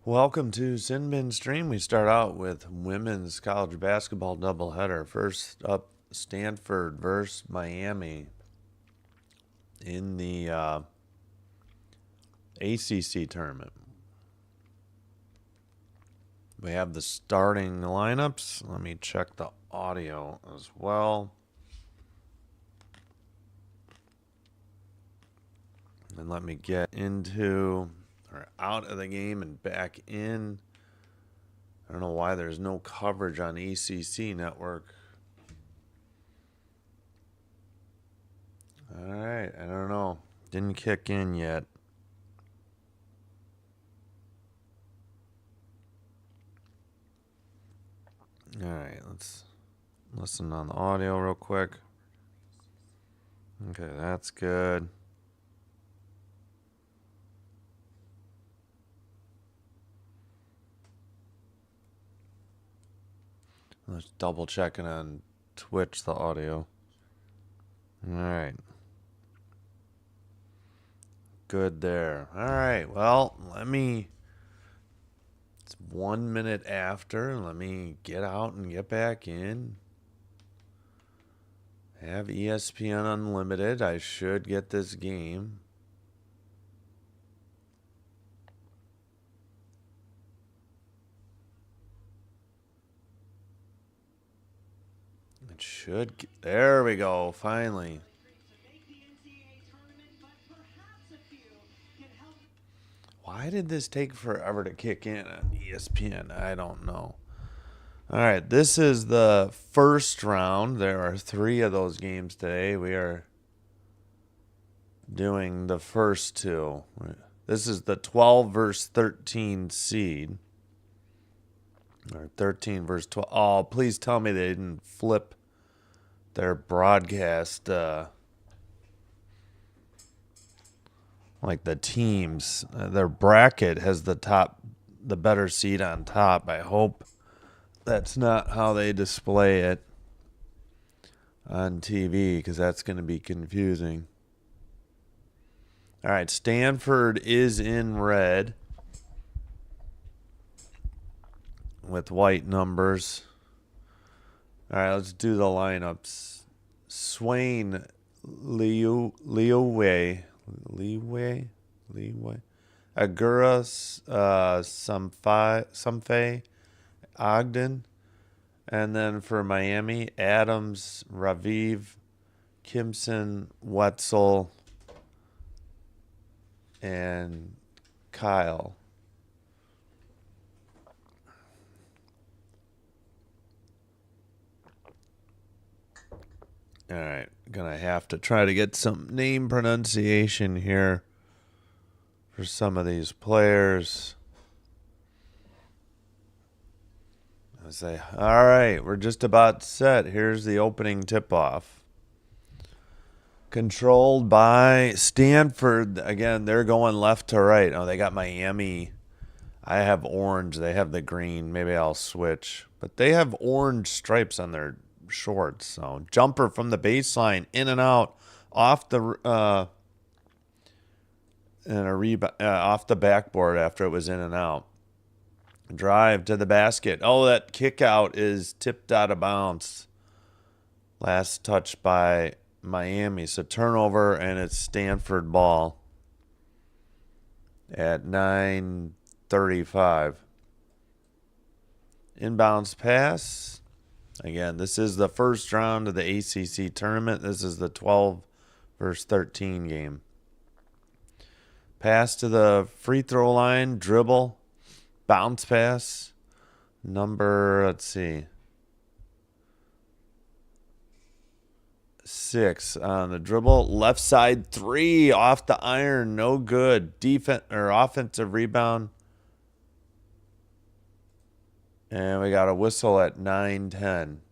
Welcome to Sin Bin Stream. We start out with women's college basketball doubleheader. First up, Stanford versus Miami in the ACC tournament. We have the starting lineups. Let me check the audio as well. And let me get into or out of the game and back in. I don't know why there's no coverage on ACC network. All right, I don't know. Didn't kick in yet. All right, let's listen on the audio real quick. Okay, that's good. Let's double checking on Twitch the audio. All right. Good there. All right. Well, it's 1 minute after. Let me get out and get back in. Have ESPN Unlimited. I should get this game. It should. There we go. Finally. Why did this take forever to kick in on ESPN? I don't know. All right, this is the first round. There are 3 of those games today. We are doing the first 2. This is the 12 versus 13 seed. Or 13 versus 12. Oh, please tell me they didn't flip their broadcast like the teams. Their bracket has the better seed on top. I hope that's not how they display it on TV, because that's going to be confusing. All right, Stanford is in red with white numbers. All right, let's do the lineups. Swain Leeway. Agura Sumfe Ogden. And then for Miami, Adams, Raviv, Kimson, Wetzel, and Kyle. All right, gonna have to try to get some name pronunciation here for some of these players. I say, all right, we're just about set. Here's the opening tip-off. Controlled by Stanford. Again, they're going left to right. Oh, they got Miami. I have orange. They have the green. Maybe I'll switch. But they have orange stripes on their shorts. So jumper from the baseline, in and out, off the off the backboard after it was in and out. Drive to the basket. Oh, that kick out is tipped out of bounds. Last touch by Miami. So turnover, and it's Stanford ball at 9:35. Inbounds pass. Again, this is the first round of the ACC tournament. This is the 12 versus 13 game. Pass to the free throw line, dribble, bounce pass. Let's see, 6 on the dribble. Left side 3 off the iron, no good. Defense or offensive rebound. And we got a whistle at 9:10.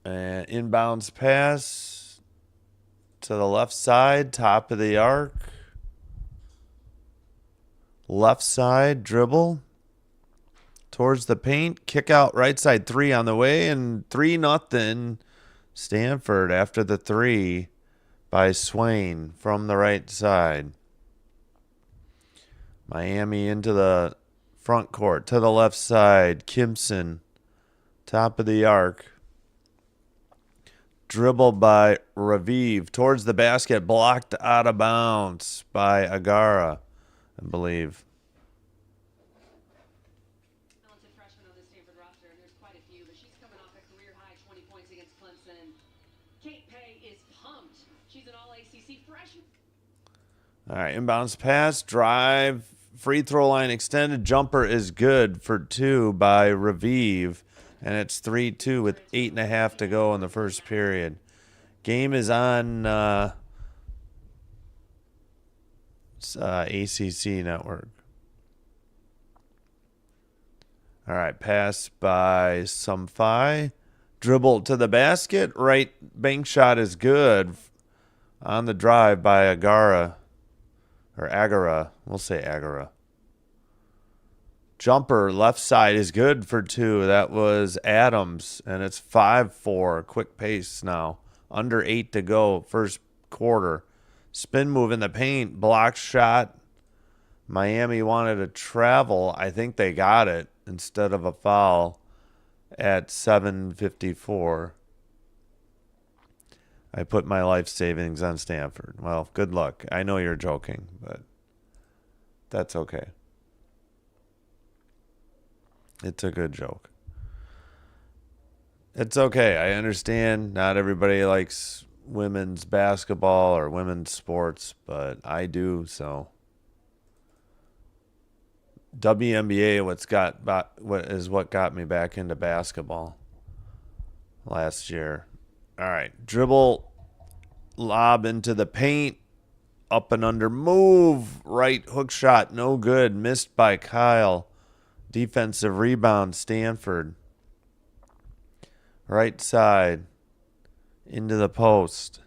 And inbounds pass to the left side, top of the arc. Left side dribble towards the paint. Kick out right side 3 on the way, and 3-0. Stanford after the 3. by Swain from the right side. Miami into the front court. To the left side, Kimson, top of the arc. Dribble by Raviv towards the basket, blocked out of bounds by Agara, I believe. Talented freshman on the Stanford roster, and there's quite a few, but she's coming off a career-high 20 points against Clemson. Kate Pay is pumped. She's an all-ACC freshman. All right, inbounds pass, drive, free throw line extended, jumper is good for 2 by Raviv, and it's 3-2 with 8.5 to go in the first period. Game is on ACC network. All right, pass by Sumfai. Dribble to the basket. Right bank shot is good on the drive by Agara. Or Agara. We'll say Agara. Jumper left side is good for 2. That was Adams, and it's 5-4. Quick pace now. Under 8 to go, first quarter. Spin move in the paint. Block shot. Miami wanted to travel. I think they got it instead of a foul at 7:54. I put my life savings on Stanford. Well, good luck. I know you're joking, but that's okay. It's a good joke. It's okay. I understand not everybody likes women's basketball or women's sports, but I do, so WNBA what got me back into basketball last year. All right, dribble, lob into the paint, up and under, move, right hook shot, no good, missed by Kyle. Defensive rebound, Stanford. Right side, into the post.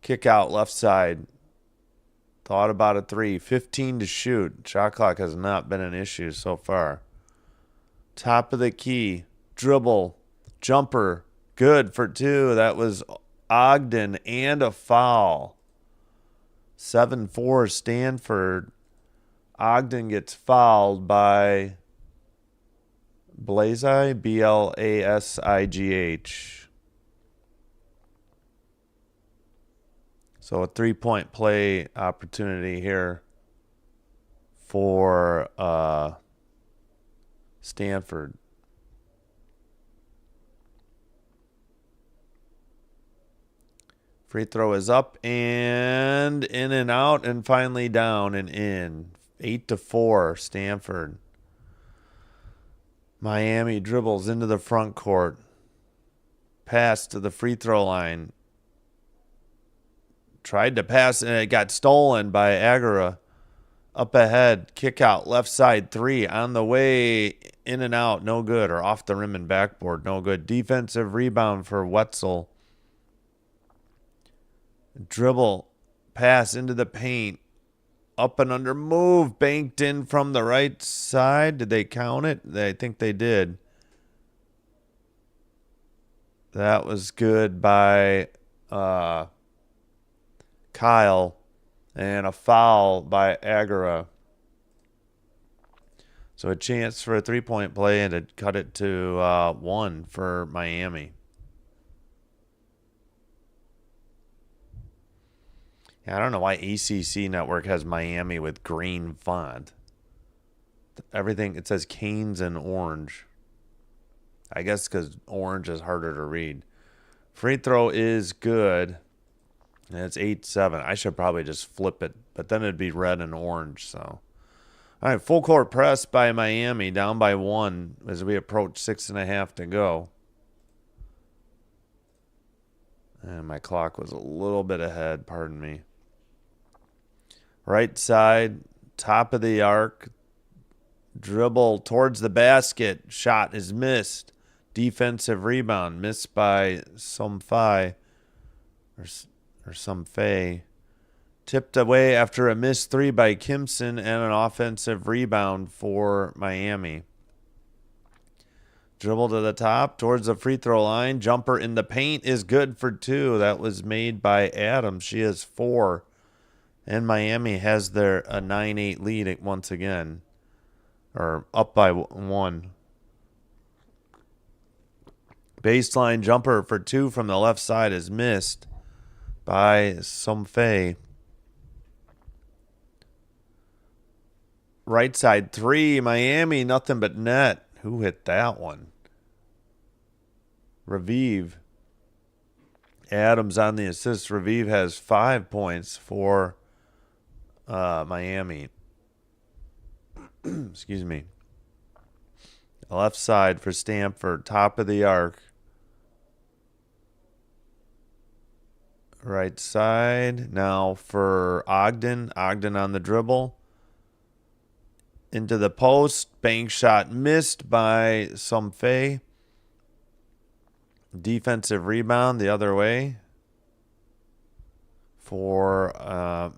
Kick out left side. Thought about a 3. 15 to shoot. Shot clock has not been an issue so far. Top of the key. Dribble. Jumper. Good for 2. That was Ogden and a foul. 7-4 Stanford. Ogden gets fouled by Blasige, Blassigh. So a 3-point play opportunity here for Stanford. Free throw is up and in and out and finally down and in. 8-4 Stanford. Miami dribbles into the front court. Pass to the free throw line. Tried to pass and it got stolen by Agara. Up ahead, kick out, left side 3 on the way, in and out, no good, or off the rim and backboard, no good. Defensive rebound for Wetzel. Dribble, pass into the paint, up and under, move, banked in from the right side. Did they count it? I think they did. That was good by Kyle, and a foul by Agara. So a chance for a 3-point play and to cut it to 1 for Miami. Yeah, I don't know why ACC Network has Miami with green font. Everything, it says Canes and orange. I guess because orange is harder to read. Free throw is good. And it's 8-7. I should probably just flip it, but then it'd be red and orange. So, all right, full court press by Miami, down by 1 as we approach 6.5 to go. And my clock was a little bit ahead, pardon me. Right side, top of the arc, dribble towards the basket, shot is missed. Defensive rebound, missed by Sumfai, or Sumfei. Tipped away after a missed 3 by Kimson and an offensive rebound for Miami. Dribble to the top towards the free throw line. Jumper in the paint is good for 2. That was made by Adams. She has 4. And Miami has their a 9-8 lead once again. Or up by 1. Baseline jumper for 2 from the left side is missed by Somfei. Right side 3, Miami, nothing but net. Who hit that one? Raviv. Adams on the assist. Raviv has 5 points for Miami. Excuse me. Left side for Stanford. Top of the arc. Right side. Now for Ogden. Ogden on the dribble. Into the post. Bank shot missed by Somfei. Defensive rebound the other way for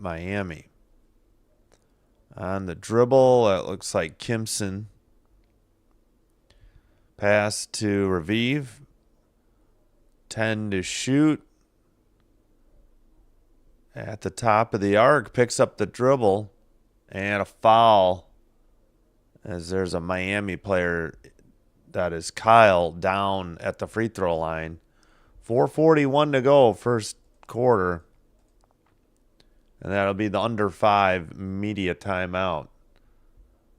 Miami. On the dribble, it looks like Kimson. Pass to Raviv. 10 to shoot. At the top of the arc, picks up the dribble. And a foul. As there's a Miami player, that is Kyle, down at the free throw line. 4:41 to go, first quarter. And that'll be the under 5 media timeout.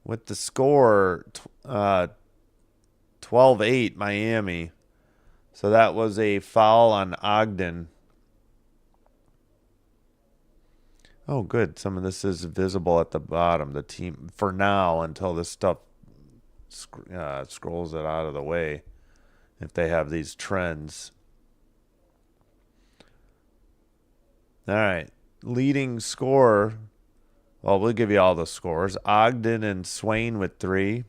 With the score 12-8 Miami. So that was a foul on Ogden. Oh, good. Some of this is visible at the bottom. The team, for now, until this stuff scrolls it out of the way, if they have these trends. All right. Leading scorer. Well, we'll give you all the scores. Ogden and Swain with 3.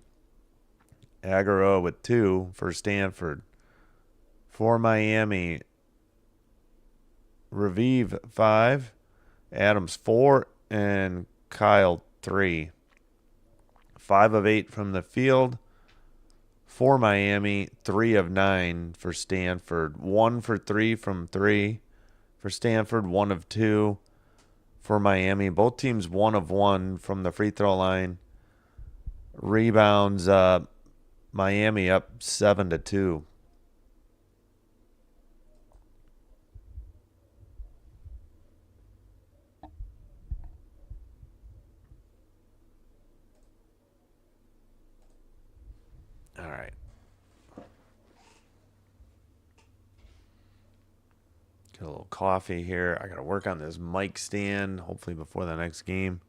Aguero with 2 for Stanford. For Miami, Raviv 5. Adams 4 and Kyle 3. 5 of 8 from the field for Miami. 3 of 9 for Stanford. 1 for 3 from 3 for Stanford. 1 of 2 for Miami. Both teams 1 of 1 from the free throw line. Rebounds, Miami up 7-2. All right. Get a little coffee here. I got to work on this mic stand, hopefully before the next game.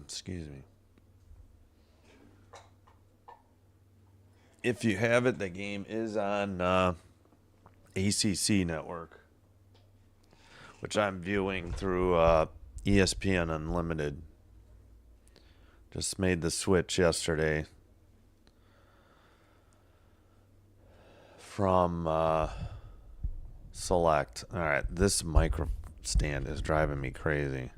Excuse me. If you have it, the game is on ACC Network, which I'm viewing through ESPN Unlimited. Just made the switch yesterday from Select. All right, this micro stand is driving me crazy.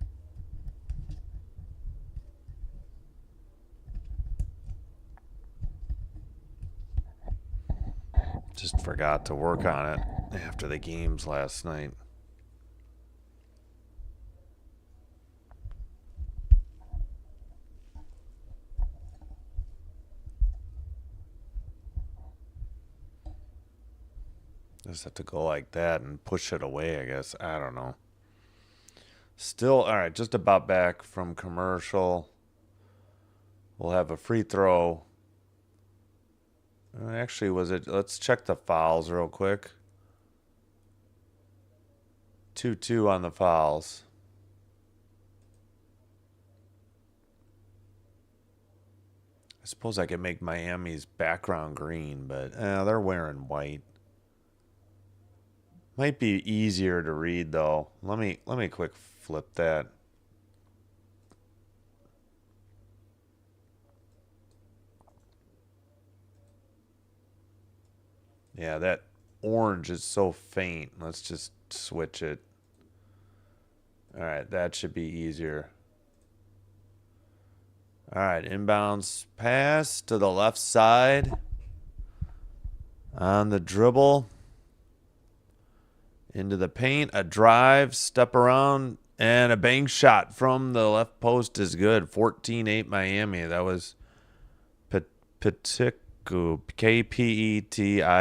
Just forgot to work on it after the games last night. Just have to go like that and push it away, I guess. I don't know. Still, all right, just about back from commercial. We'll have a free throw. Actually, was it? Let's check the fouls real quick. 2-2 on the fouls. I suppose I could make Miami's background green, but they're wearing white. Might be easier to read though. Let me quick flip that. Yeah, that orange is so faint. Let's just switch it. All right, that should be easier. All right, inbounds pass to the left side. On the dribble. Into the paint, a drive, step around, and a bank shot from the left post is good. 14-8 Miami. That was Petikou, Kpetikou.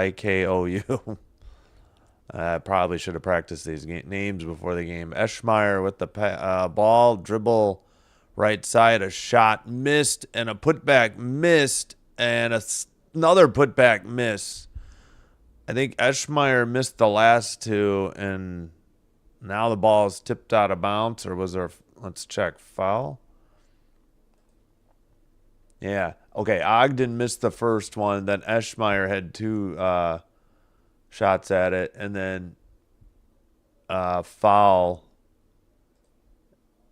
I probably should have practiced these names before the game. Eschmeyer with the ball, dribble, right side, a shot missed, and a putback missed, and another putback miss. I think Eschmeyer missed the last two, and now the ball is tipped out of bounds, or was there, let's check, foul? Yeah. Okay, Ogden missed the first one, then Eschmeyer had two shots at it, and then foul,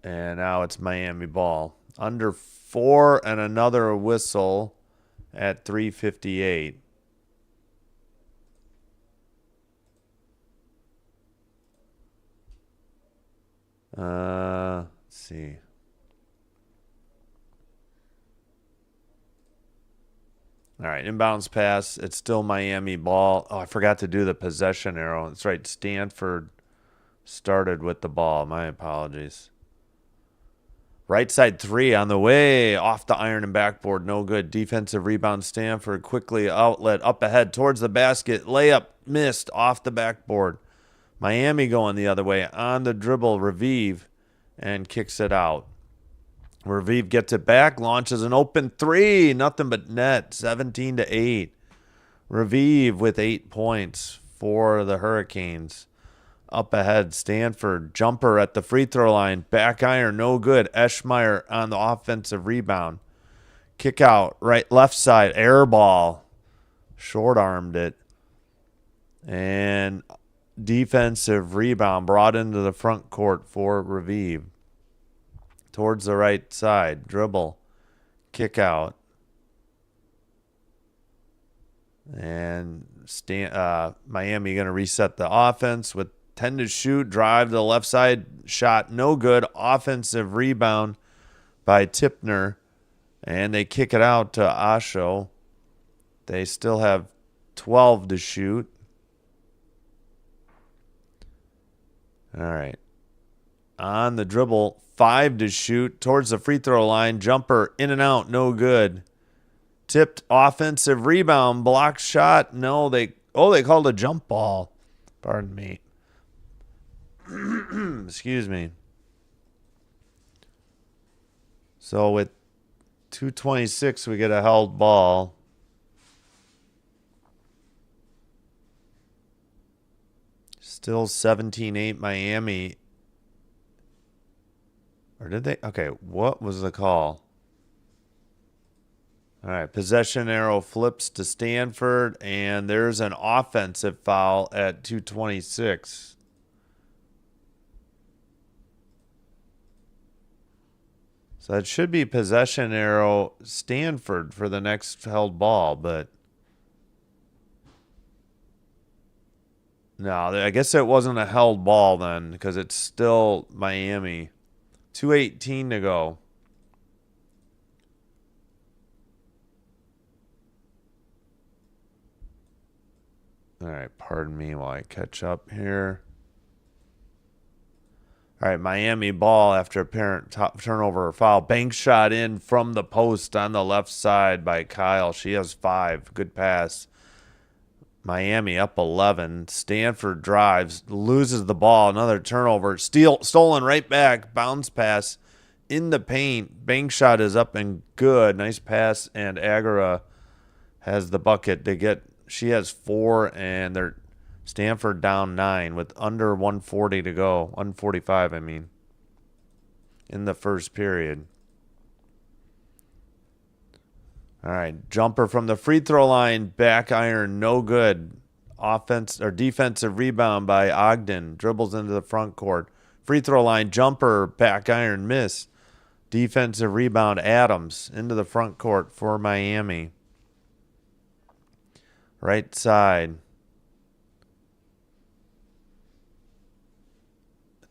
and now it's Miami ball. Under 4 and another whistle at 3:58. Let's see. All right, inbounds pass. It's still Miami ball. Oh, I forgot to do the possession arrow. That's right. Stanford started with the ball. My apologies. Right side 3 on the way. Off the iron and backboard. No good. Defensive rebound. Stanford quickly outlet up ahead towards the basket. Layup missed off the backboard. Miami going the other way on the dribble. Raviv and kicks it out. Raviv gets it back, launches an open 3, nothing but net, 17-8. Raviv with 8 points for the Hurricanes. Up ahead, Stanford jumper at the free throw line, back iron, no good. Eschmeyer on the offensive rebound. Kick out, left side, air ball. Short armed it. And defensive rebound brought into the front court for Raviv. Towards the right side, dribble, kick out. And Miami going to reset the offense with 10 to shoot, drive to the left side, shot no good. Offensive rebound by Tipner, and they kick it out to Asho. They still have 12 to shoot. All right. On the dribble, 5 to shoot towards the free throw line. Jumper in and out, no good. Tipped offensive rebound, block shot. No, they called a jump ball. Pardon me. Excuse me. So with 2:26, we get a held ball. Still 17-8 Miami. Or did they? Okay, what was the call? All right, possession arrow flips to Stanford, and there's an offensive foul at 2:26. So it should be possession arrow Stanford for the next held ball, but no, I guess it wasn't a held ball then because it's still Miami. 2:18 to go. All right, pardon me while I catch up here. All right, Miami ball after apparent turnover or foul. Bank shot in from the post on the left side by Kyle. She has 5. Good pass. Miami up 11. Stanford drives, loses the ball. Another turnover. Stolen right back. Bounce pass in the paint. Bank shot is up and good. Nice pass. And Agara has the bucket to get. She has 4, and they're Stanford down 9 with under 140 to go. 145, I mean, in the first period. All right, jumper from the free throw line, back iron, no good. Defensive rebound by Ogden, dribbles into the front court. Free throw line, jumper, back iron, miss. Defensive rebound, Adams into the front court for Miami. Right side.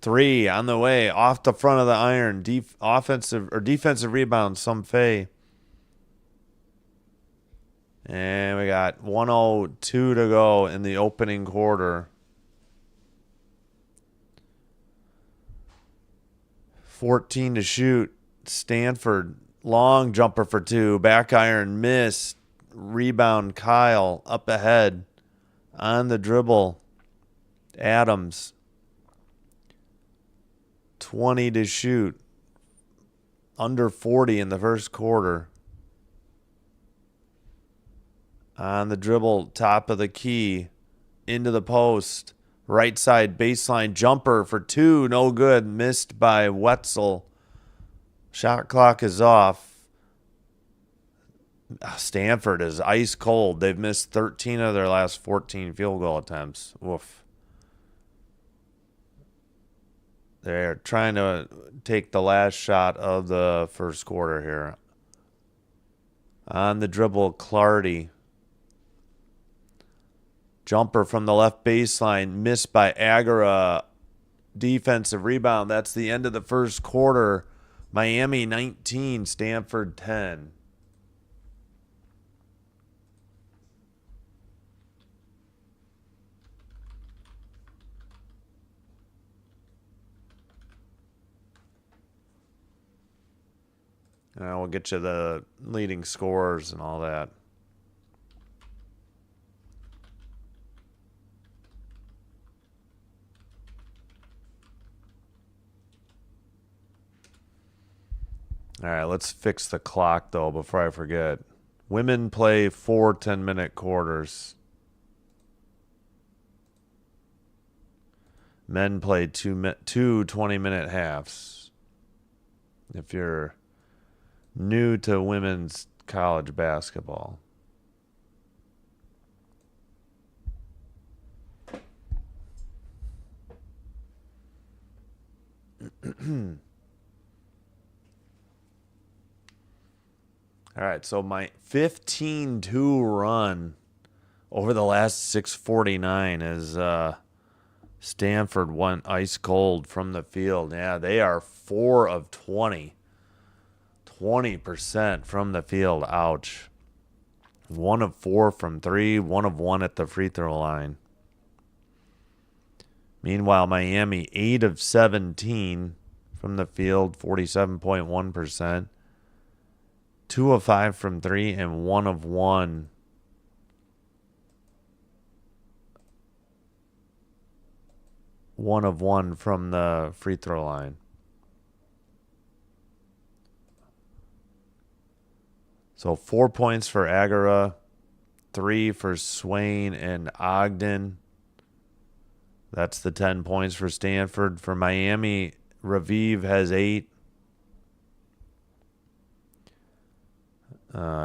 3 on the way, off the front of the iron. Defensive rebound, some Fay. And we got 1:02 to go in the opening quarter. 14 to shoot. Stanford, long jumper for 2. Back iron, missed. Rebound, Kyle, up ahead. On the dribble, Adams. 20 to shoot. Under 40 in the first quarter. On the dribble, top of the key. Into the post. Right side baseline jumper for 2. No good. Missed by Wetzel. Shot clock is off. Stanford is ice cold. They've missed 13 of their last 14 field goal attempts. Woof. They're trying to take the last shot of the first quarter here. On the dribble, Clardy. Jumper from the left baseline, missed by Agara. Defensive rebound. That's the end of the first quarter. Miami 19, Stanford 10. We'll get you the leading scorers and all that. All right, let's fix the clock, though, before I forget. Women play 4 10-minute quarters. Men play two 20-minute halves. If you're new to women's college basketball. All right, so my 15-2 run over the last 6:49 is Stanford went ice cold from the field. Yeah, they are 4 of 20. 20% from the field. Ouch. 1 of 4 from 3, 1 of 1 at the free throw line. Meanwhile, Miami 8 of 17 from the field, 47.1%. 2 of 5 from 3 and 1 of 1. One of 1 from the free throw line. So 4 points for Agara, 3 for Swain and Ogden. That's the 10 points for Stanford. For Miami, Raviv has 8.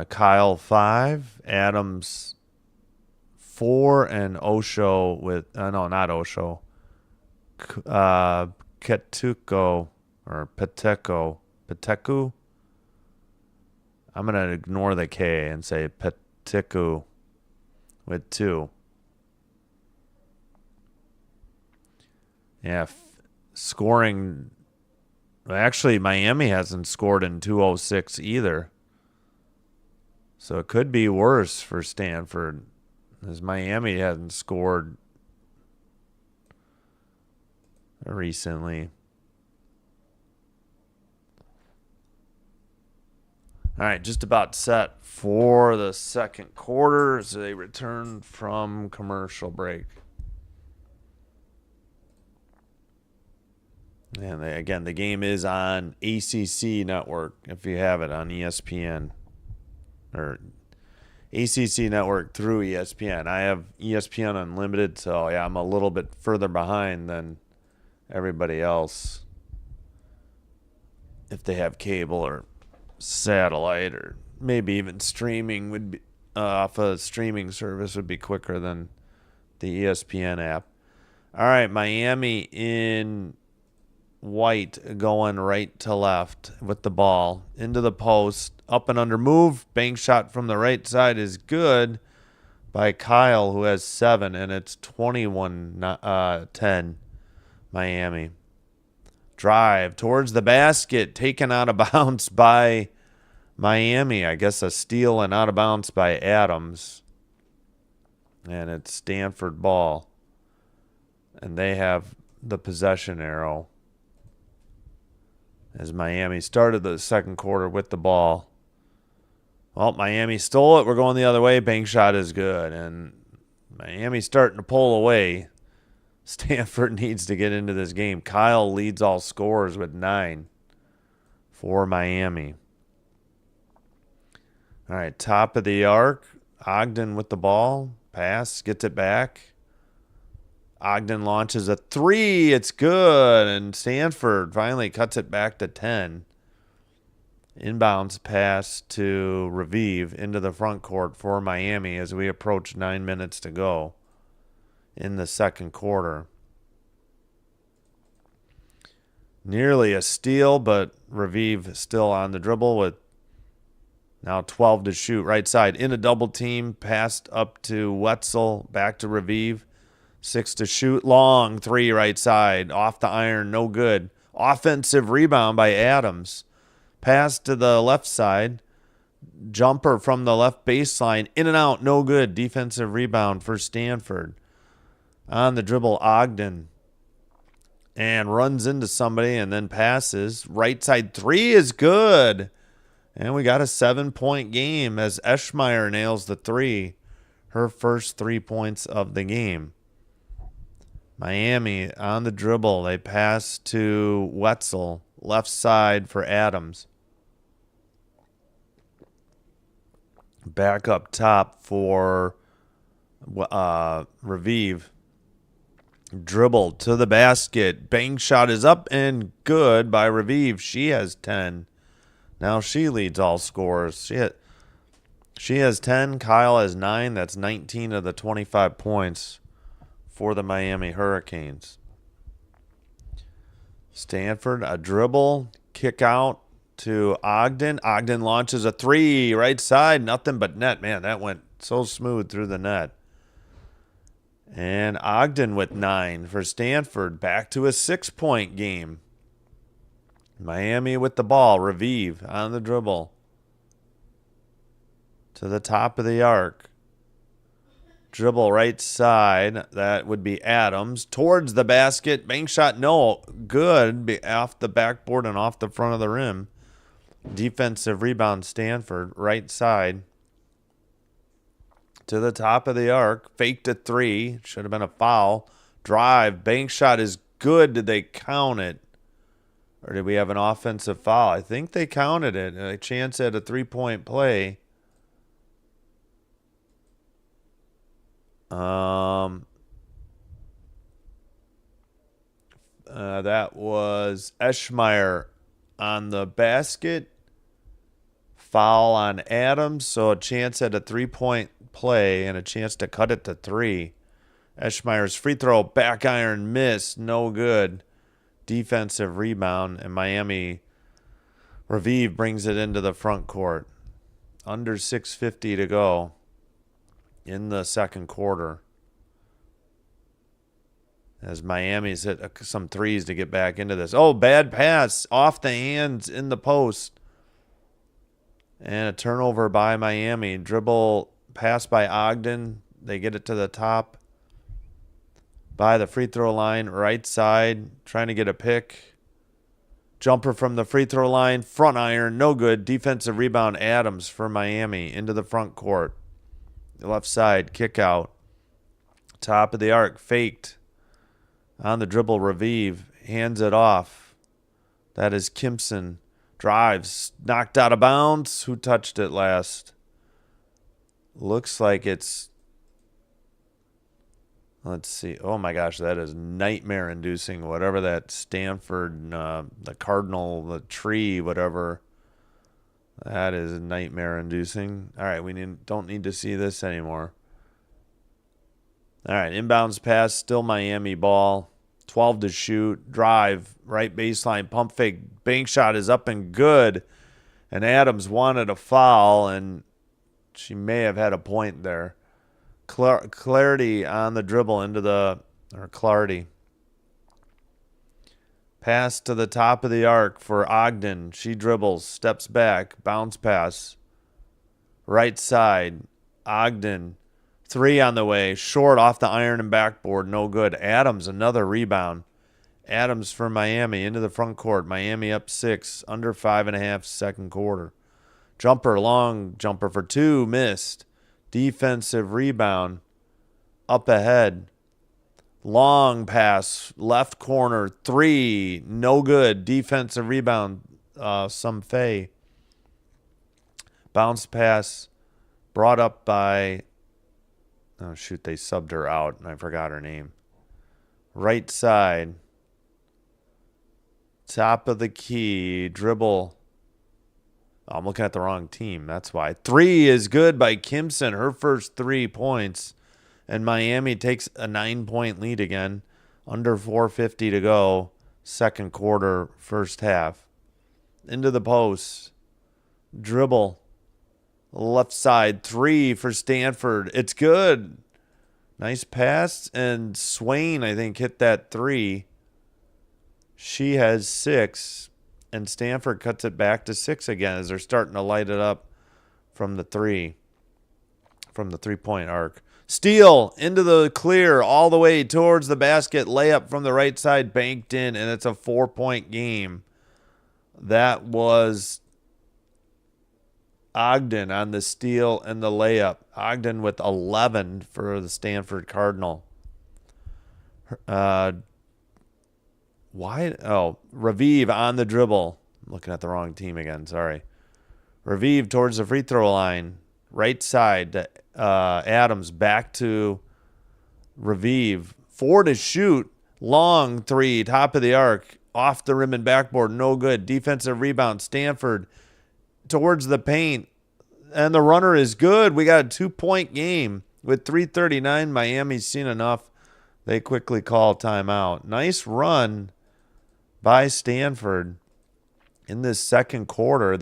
Kyle 5, Adams 4, and Osho with no, not Osho. Ketuko or Peteku. I'm gonna ignore the K and say Peteku with 2. Yeah, scoring. Actually, Miami hasn't scored in 2:06 either. So it could be worse for Stanford, as Miami hasn't scored recently. All right, just about set for the second quarter as they return from commercial break. And again, the game is on ACC Network, if you have it on ESPN. Or ACC Network through ESPN. I have ESPN Unlimited, so yeah, I'm a little bit further behind than everybody else. If they have cable or satellite or maybe even streaming would be off a streaming service would be quicker than the ESPN app. All right, Miami in white going right to left with the ball into the post, up and under move, bank shot from the right side is good by Kyle, who has 7, and it's 21-10 Miami. Drive towards the basket, taken out of bounds by Miami. I guess a steal and out of bounds by Adams. And it's Stanford ball. And they have the possession arrow. As Miami started the second quarter with the ball. Well, Miami stole it. We're going the other way. Bank shot is good. And Miami's starting to pull away. Stanford needs to get into this game. Kyle leads all scorers with 9 for Miami. All right, top of the arc. Ogden with the ball. Pass, gets it back. Ogden launches a 3. It's good. And Stanford finally cuts it back to 10. Inbounds pass to Raviv into the front court for Miami as we approach 9 minutes to go in the second quarter. Nearly a steal, but Raviv still on the dribble with now 12 to shoot. Right side in a double team. Passed up to Wetzel. Back to Raviv. 6 to shoot. Long 3 right side. Off the iron. No good. Offensive rebound by Adams. Pass to the left side. Jumper from the left baseline. In and out. No good. Defensive rebound for Stanford. On the dribble, Ogden. And runs into somebody and then passes. Right side 3 is good. And we got a 7-point game as Eschmeyer nails the 3. Her first 3 points of the game. Miami on the dribble. They pass to Wetzel. Left side for Adams. Back up top for Raviv. Dribble to the basket. Bang shot is up and good by Raviv. She has 10. Now she leads all scorers. She has 10. Kyle has 9. That's 19 of the 25 points for the Miami Hurricanes. Stanford, a dribble, kick out to Ogden. Ogden launches a 3. Right side, nothing but net. Man, that went so smooth through the net. And Ogden with 9 for Stanford. Back to a 6-point game. Miami with the ball. Raviv on the dribble. To the top of the arc. Dribble right side. That would be Adams. Towards the basket. Bank shot. No. Good. Off the backboard and off the front of the rim. Defensive rebound Stanford. Right side. To the top of the arc. Faked a 3. Should have been a foul. Drive. Bank shot is good. Did they count it? Or did we have an offensive foul? I think they counted it. A chance at a 3-point play. That was Eschmeyer on the basket. Foul on Adams. So a chance at a 3-point play and a chance to cut it to 3. Eschmeyer's free throw, back iron miss, no good. Defensive rebound, and Miami Raviv brings it into the front court. Under 6:50 to go in the second quarter. As Miami's hit some 3s to get back into this. Oh, bad pass off the hands in the post. And a turnover by Miami. Dribble pass by Ogden. They get it to the top. By the free throw line, right side. Trying to get a pick. Jumper from the free throw line. Front iron, no good. Defensive rebound, Adams for Miami. Into the front court. Left side, kick out. Top of the arc, faked. On the dribble, Raviv hands it off. That is Kimpson. Drives, knocked out of bounds. Who touched it last? Looks like it's... Let's see. Oh, my gosh, that is nightmare-inducing. Whatever that Stanford, the Cardinal, the tree, whatever. That is nightmare-inducing. All right, we don't need to see this anymore. All right, inbounds pass, still Miami ball. 12 to shoot. Drive, right baseline, pump fake. Bank shot is up and good. And Adams wanted a foul, and she may have had a point there. Clarity on the dribble into the... Or Clarity. Pass to the top of the arc for Ogden. She dribbles, steps back, bounce pass. Right side, Ogden. 3 on the way. Short off the iron and backboard. No good. Adams, another rebound. Adams for Miami into the front court. Miami up 6. Under 5.5 second quarter. Jumper, long jumper for 2. Missed. Defensive rebound. Up ahead. Long pass. Left corner. 3. No good. Defensive rebound. Some Fay. Bounce pass. Brought up by... Oh, shoot. They subbed her out, and I forgot her name. Right side. Top of the key. Dribble. I'm looking at the wrong team. That's why. 3 is good by Kimson. Her first 3 points. And Miami takes a 9-point lead again. Under 4:50 to go. Second quarter, first half. Into the post. Dribble. Left side. 3 for Stanford. It's good. Nice pass. And Swain, I think, hit that 3. She has 6. And Stanford cuts it back to 6 again as they're starting to light it up from the 3. From the 3-point arc. Steal into the clear all the way towards the basket. Layup from the right side banked in, and it's a 4-point game. That was Ogden on the steal and the layup. Ogden with 11 for the Stanford Cardinal. Raviv on the dribble. I'm looking at the wrong team again. Sorry. Raviv towards the free throw line. Right side to Adams. Back to Raviv. 4 to shoot. Long 3. Top of the arc. Off the rim and backboard. No good. Defensive rebound. Stanford towards the paint. And the runner is good. We got a 2-point game. With 3:39, Miami's seen enough. They quickly call timeout. Nice run by Stanford in this second quarter.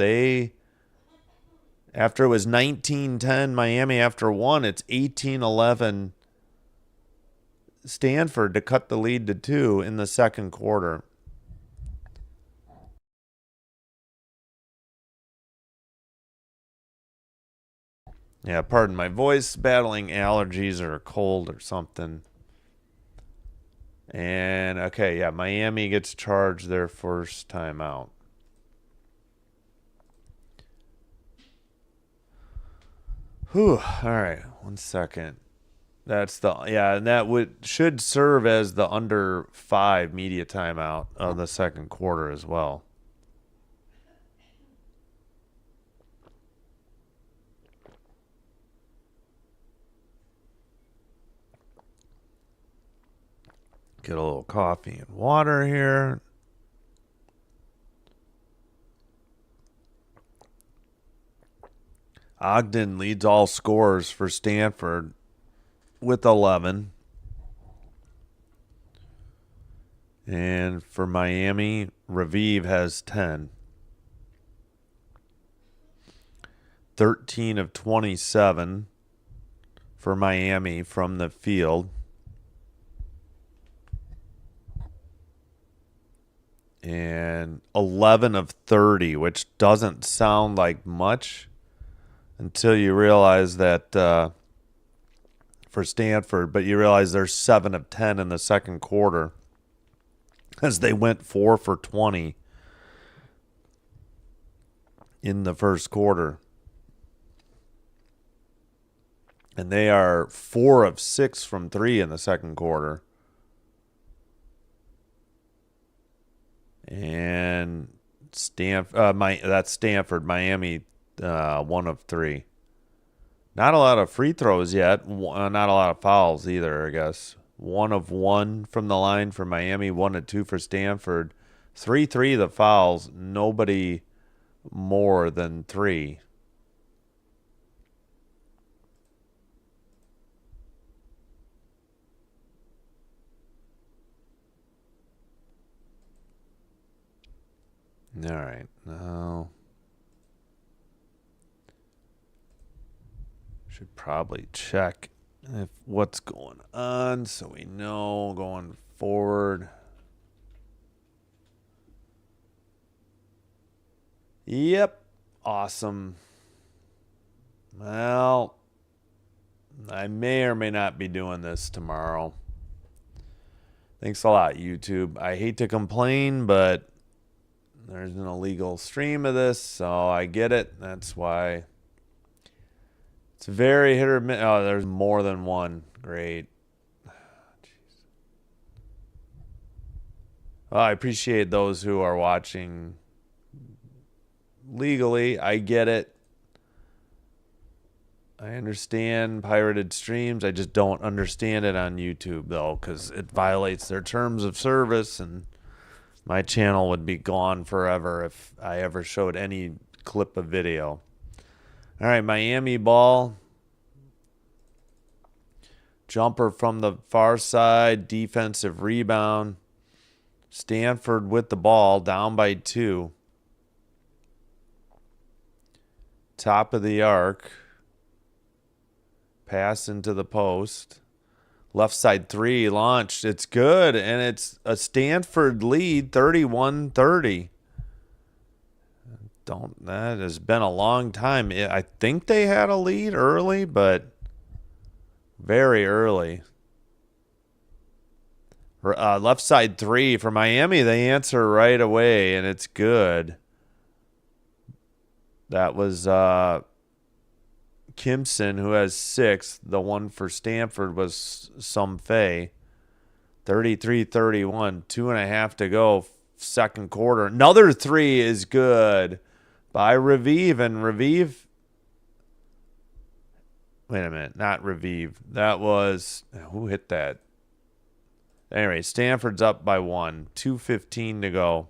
After it was 19-10 Miami after 1, it's 18-11 Stanford to cut the lead to 2 in the second quarter. Yeah, pardon my voice, battling allergies or a cold or something. And, okay, yeah, Miami gets charged their first timeout. Whew, all right, 1 second. That's and that should serve as the under 5 media timeout of the second quarter as well. Get a little coffee and water here. Ogden leads all scorers for Stanford with 11. And for Miami, Raviv has 10. 13 of 27 for Miami from the field. And 11 of 30, which doesn't sound like much until you realize that for Stanford, but you realize they're 7 of 10 in the second quarter as they went 4 for 20 in the first quarter. And they are 4 of 6 from 3 in the second quarter. And that's Stanford. Miami, 1 of 3. Not a lot of free throws yet. Not a lot of fouls either, I guess. 1 of 1 from the line for Miami. 1 of 2 for Stanford. 3 the fouls. Nobody more than 3. All right. Now, should probably check if what's going on so we know going forward. Yep. Awesome. Well, I may or may not be doing this tomorrow. Thanks a lot, YouTube. I hate to complain, but there's an illegal stream of this, so I get it. That's why it's very hit or miss. Oh, there's more than one. Great. Well, I appreciate those who are watching legally. I get it. I understand pirated streams. I just don't understand it on YouTube, though, because it violates their terms of service, and my channel would be gone forever if I ever showed any clip of video. All right, Miami ball. Jumper from the far side. Defensive rebound. Stanford with the ball, down by 2. Top of the arc. Pass into the post. Left side 3 launched. It's good, and it's a Stanford lead, 31-30. That has been a long time. I think they had a lead early, but very early. Left side 3 for Miami. They answer right away, and it's good. That was Kimson, who has 6. The one for Stanford was Sumfei. 33-31. 2.5 to go. Second quarter. Another 3 is good by Raviv. And Raviv. Wait a minute. Not Raviv. That was. Who hit that? Anyway, Stanford's up by 1. 2:15 to go.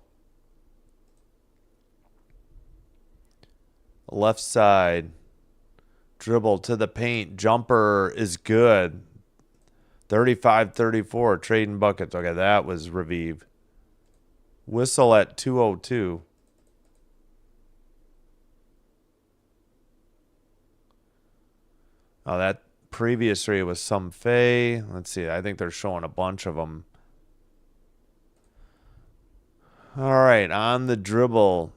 Left side. Dribble to the paint. Jumper is good. 35-34. Trading buckets. Okay, that was Raviv. Whistle at 2:02. Oh, that previous 3 was Sumfei. Let's see. I think they're showing a bunch of them. All right, on the dribble.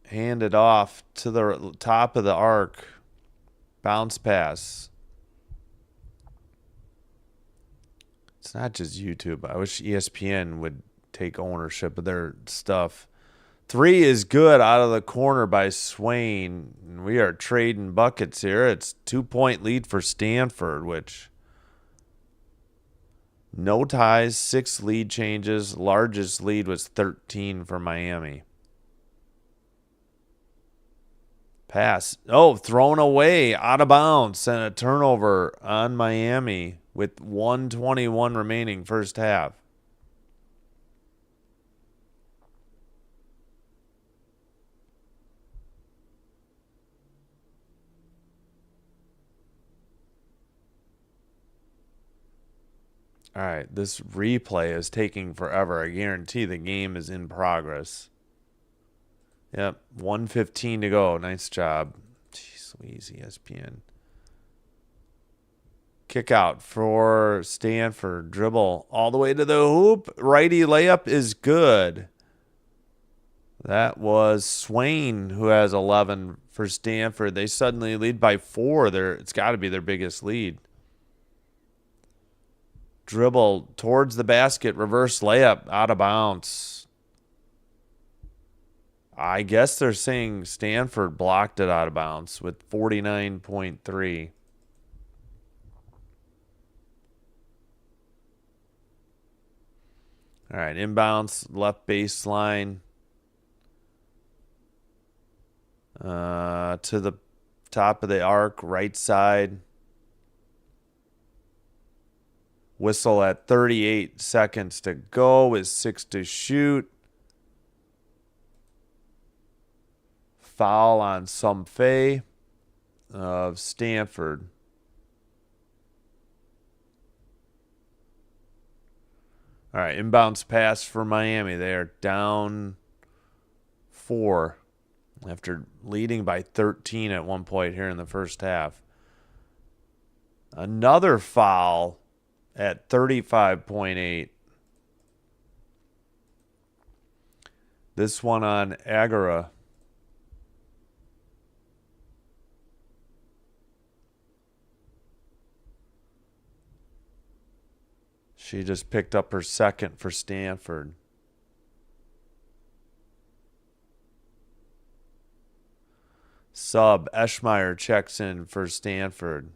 Hand it off to the top of the arc. Bounce pass. It's not just YouTube. I wish ESPN would take ownership of their stuff. 3 is good out of the corner by Swain. We are trading buckets here. It's 2-point lead for Stanford, which no ties, 6 lead changes. Largest lead was 13 for Miami. Pass. Oh, thrown away, out of bounds, and a turnover on Miami with 1:21 remaining first half. All right, this replay is taking forever. I guarantee the game is in progress. Yep, 1:15 to go. Nice job. Jeez Louise, ESPN. Kick out for Stanford. Dribble all the way to the hoop. Righty layup is good. That was Swain, who has 11 for Stanford. They suddenly lead by 4. It's got to be their biggest lead. Dribble towards the basket. Reverse layup. Out of bounds. I guess they're saying Stanford blocked it out of bounds with 49.3. All right, inbounds, left baseline. To the top of the arc, right side. Whistle at 38 seconds to go with 6 to shoot. Foul on Sumfei of Stanford. All right, inbounds pass for Miami. They are down 4 after leading by 13 at one point here in the first half. Another foul at 35.8. This one on Agara. She just picked up her second for Stanford. Sub Eschmeyer checks in for Stanford.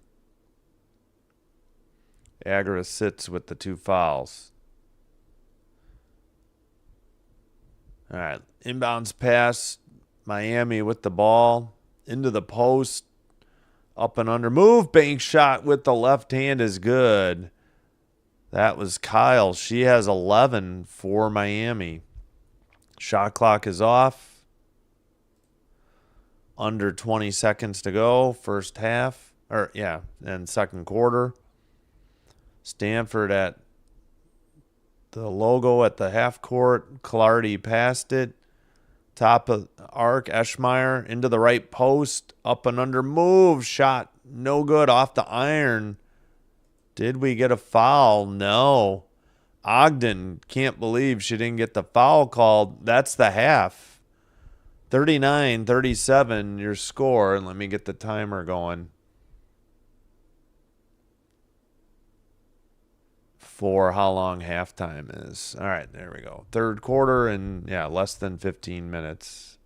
Agara sits with the 2 fouls. All right, inbounds pass. Miami with the ball. Into the post. Up and under. Move. Bank shot with the left hand is good. That was Kyle. She has 11 for Miami. Shot clock is off. Under 20 seconds to go. First half. And second quarter. Stanford at the logo at the half court. Clardy passed it. Top of arc. Eschmeyer into the right post. Up and under. Move. Shot. No good. Off the iron. Did we get a foul? No. Ogden can't believe she didn't get the foul called. That's the half. 39-37 your score. And let me get the timer going. For how long halftime is. All right, there we go. Third quarter and, less than 15 minutes.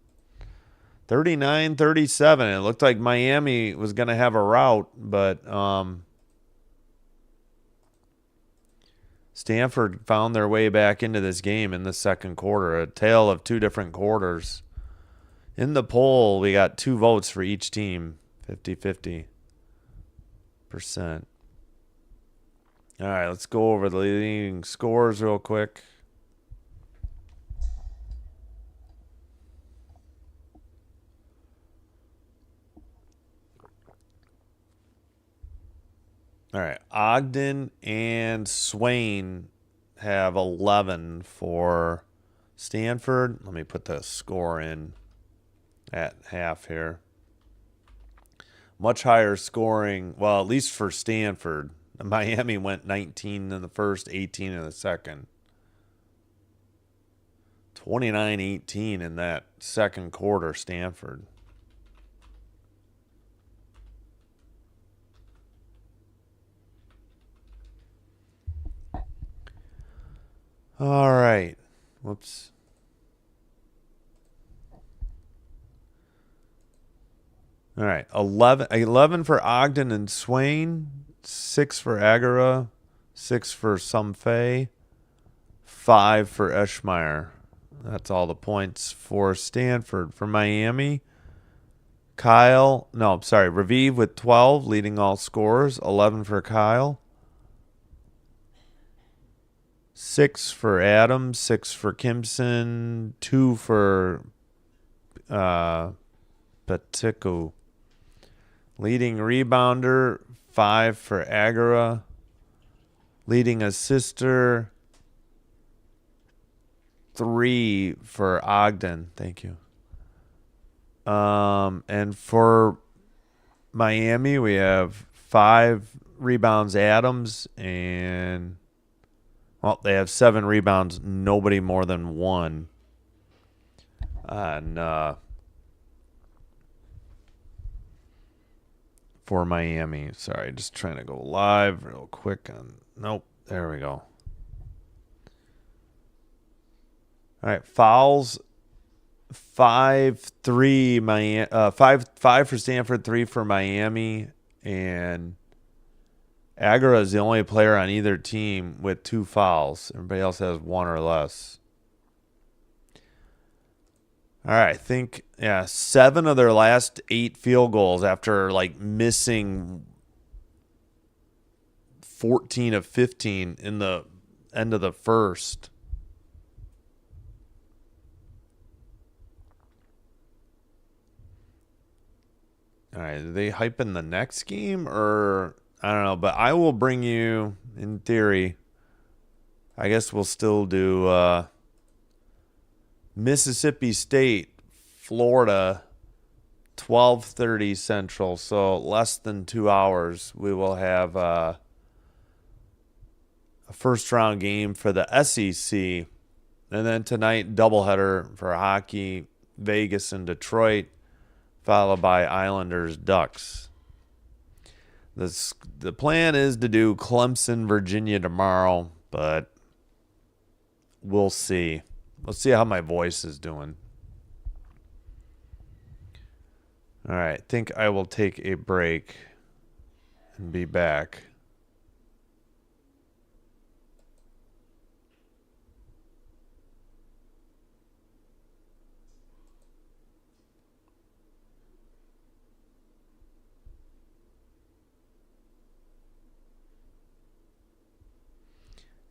39-37. It looked like Miami was going to have a rout, but Stanford found their way back into this game in the second quarter. A tale of 2 different quarters. In the poll, we got 2 votes for each team. 50-50%. All right, let's go over the leading scores real quick. All right, Ogden and Swain have 11 for Stanford. Let me put the score in at half here. Much higher scoring, well, at least for Stanford. Miami went 19 in the first, 18 in the second. 29-18 in that second quarter, Stanford. All right. Whoops. All right. 11 for Ogden and Swain. 6 for Agara. 6 for Sumfei. 5 for Eschmeyer. That's all the points for Stanford. For Miami, Raviv with 12, leading all scorers. 11 for Kyle. 6 for Adams, 6 for Kimson, 2 for Patiku. Leading rebounder, 5 for Agara. Leading assister, 3 for Ogden. Thank you. And for Miami, we have 5 rebounds Adams and... Well, they have 7 rebounds, nobody more than 1. And for Miami, sorry, just trying to go live real quick on. Nope, there we go. All right, fouls. 5-3 Miami. 5 for Stanford, 3 for Miami, and Agara is the only player on either team with 2 fouls. Everybody else has 1 or less. All right, I think 7 of their last 8 field goals after missing 14 of 15 in the end of the first. All right, are they hyping the next game or I don't know, but I will bring you, in theory, I guess we'll still do Mississippi State, Florida, 12:30 Central, so less than 2 hours. We will have a first-round game for the SEC And then tonight, doubleheader for hockey, Vegas and Detroit, followed by Islanders Ducks. The plan is to do Clemson, Virginia tomorrow, but we'll see. We'll see how my voice is doing. All right, I think I will take a break and be back.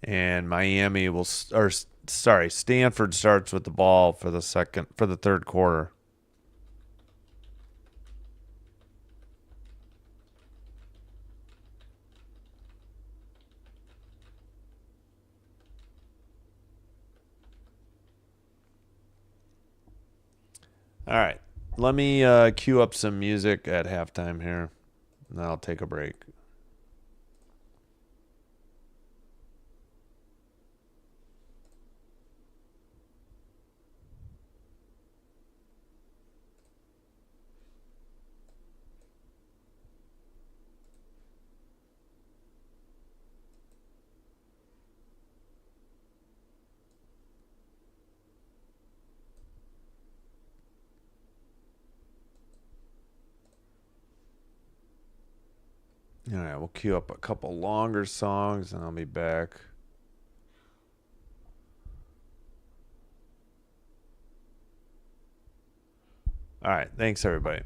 And Stanford starts with the ball for the third quarter. All right, let me cue up some music at halftime here, and then I'll take a break. All right, we'll cue up a couple longer songs, and I'll be back. All right, thanks, everybody.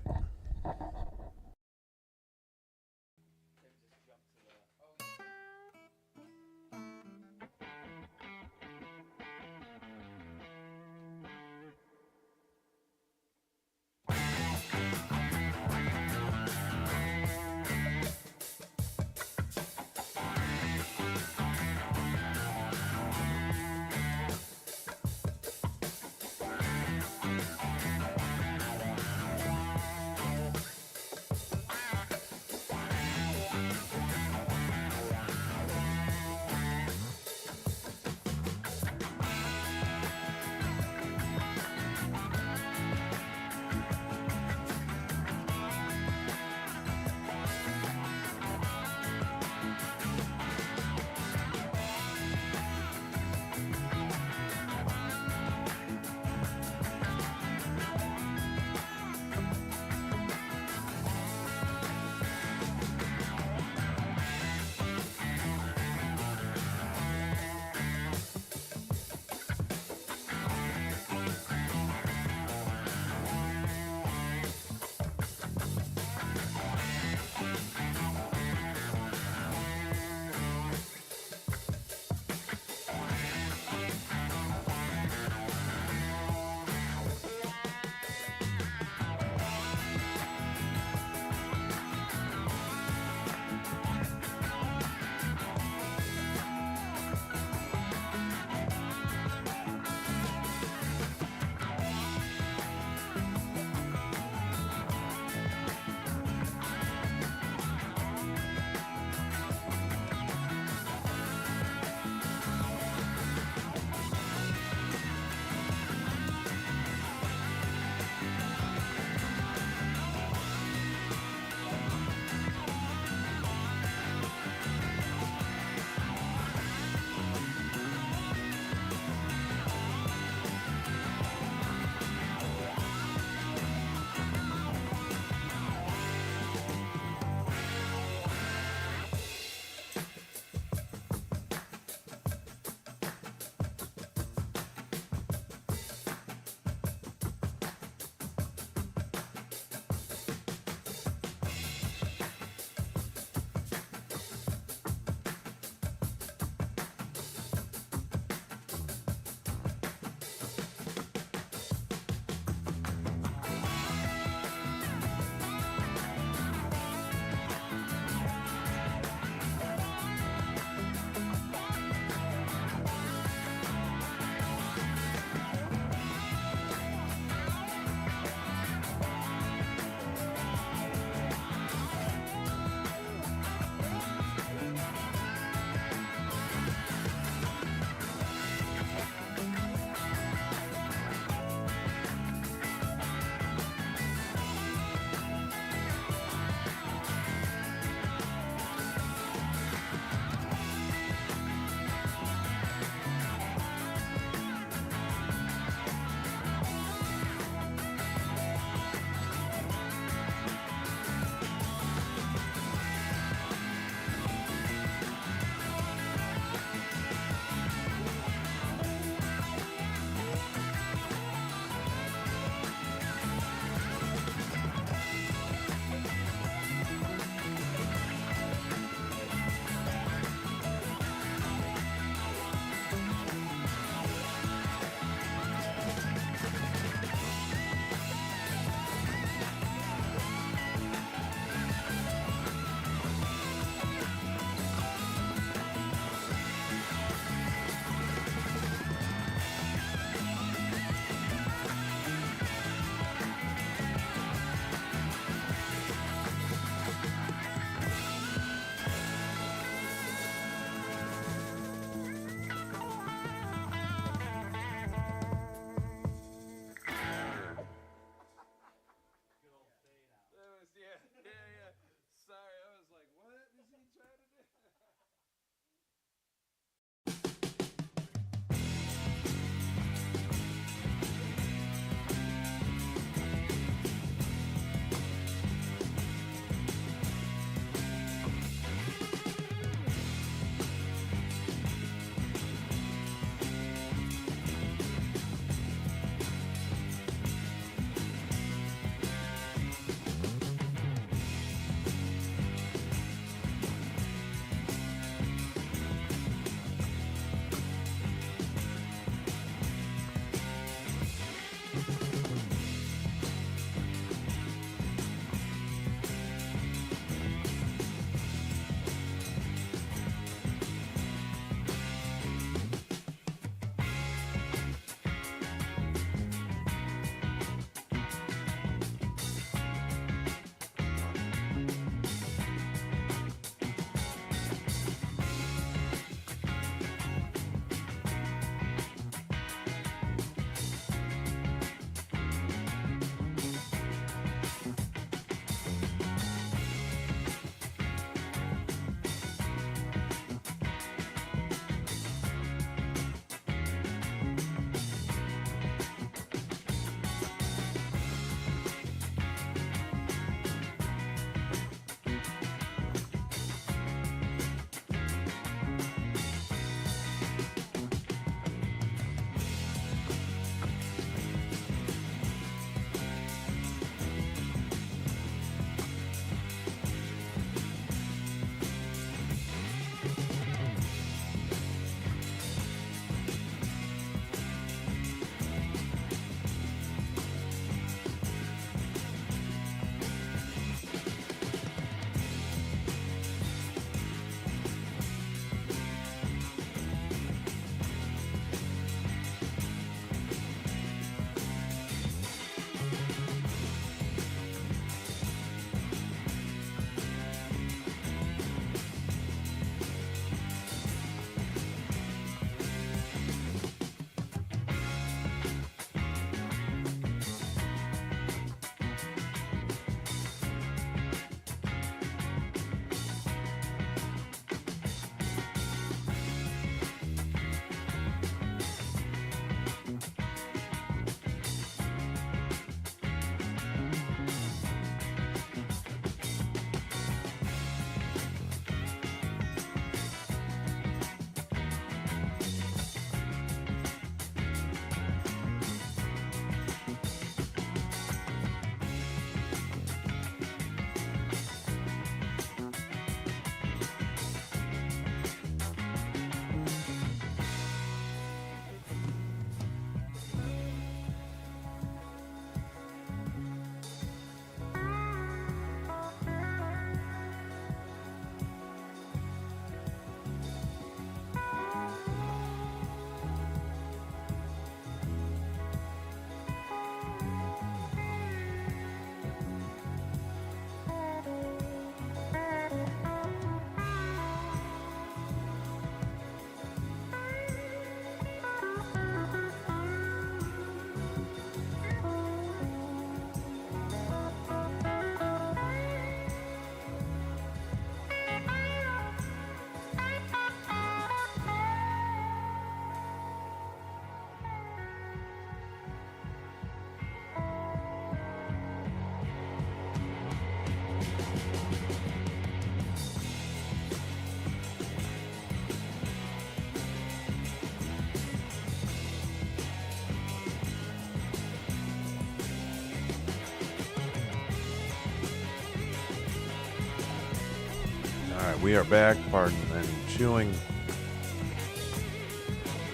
We are back, pardon and chewing.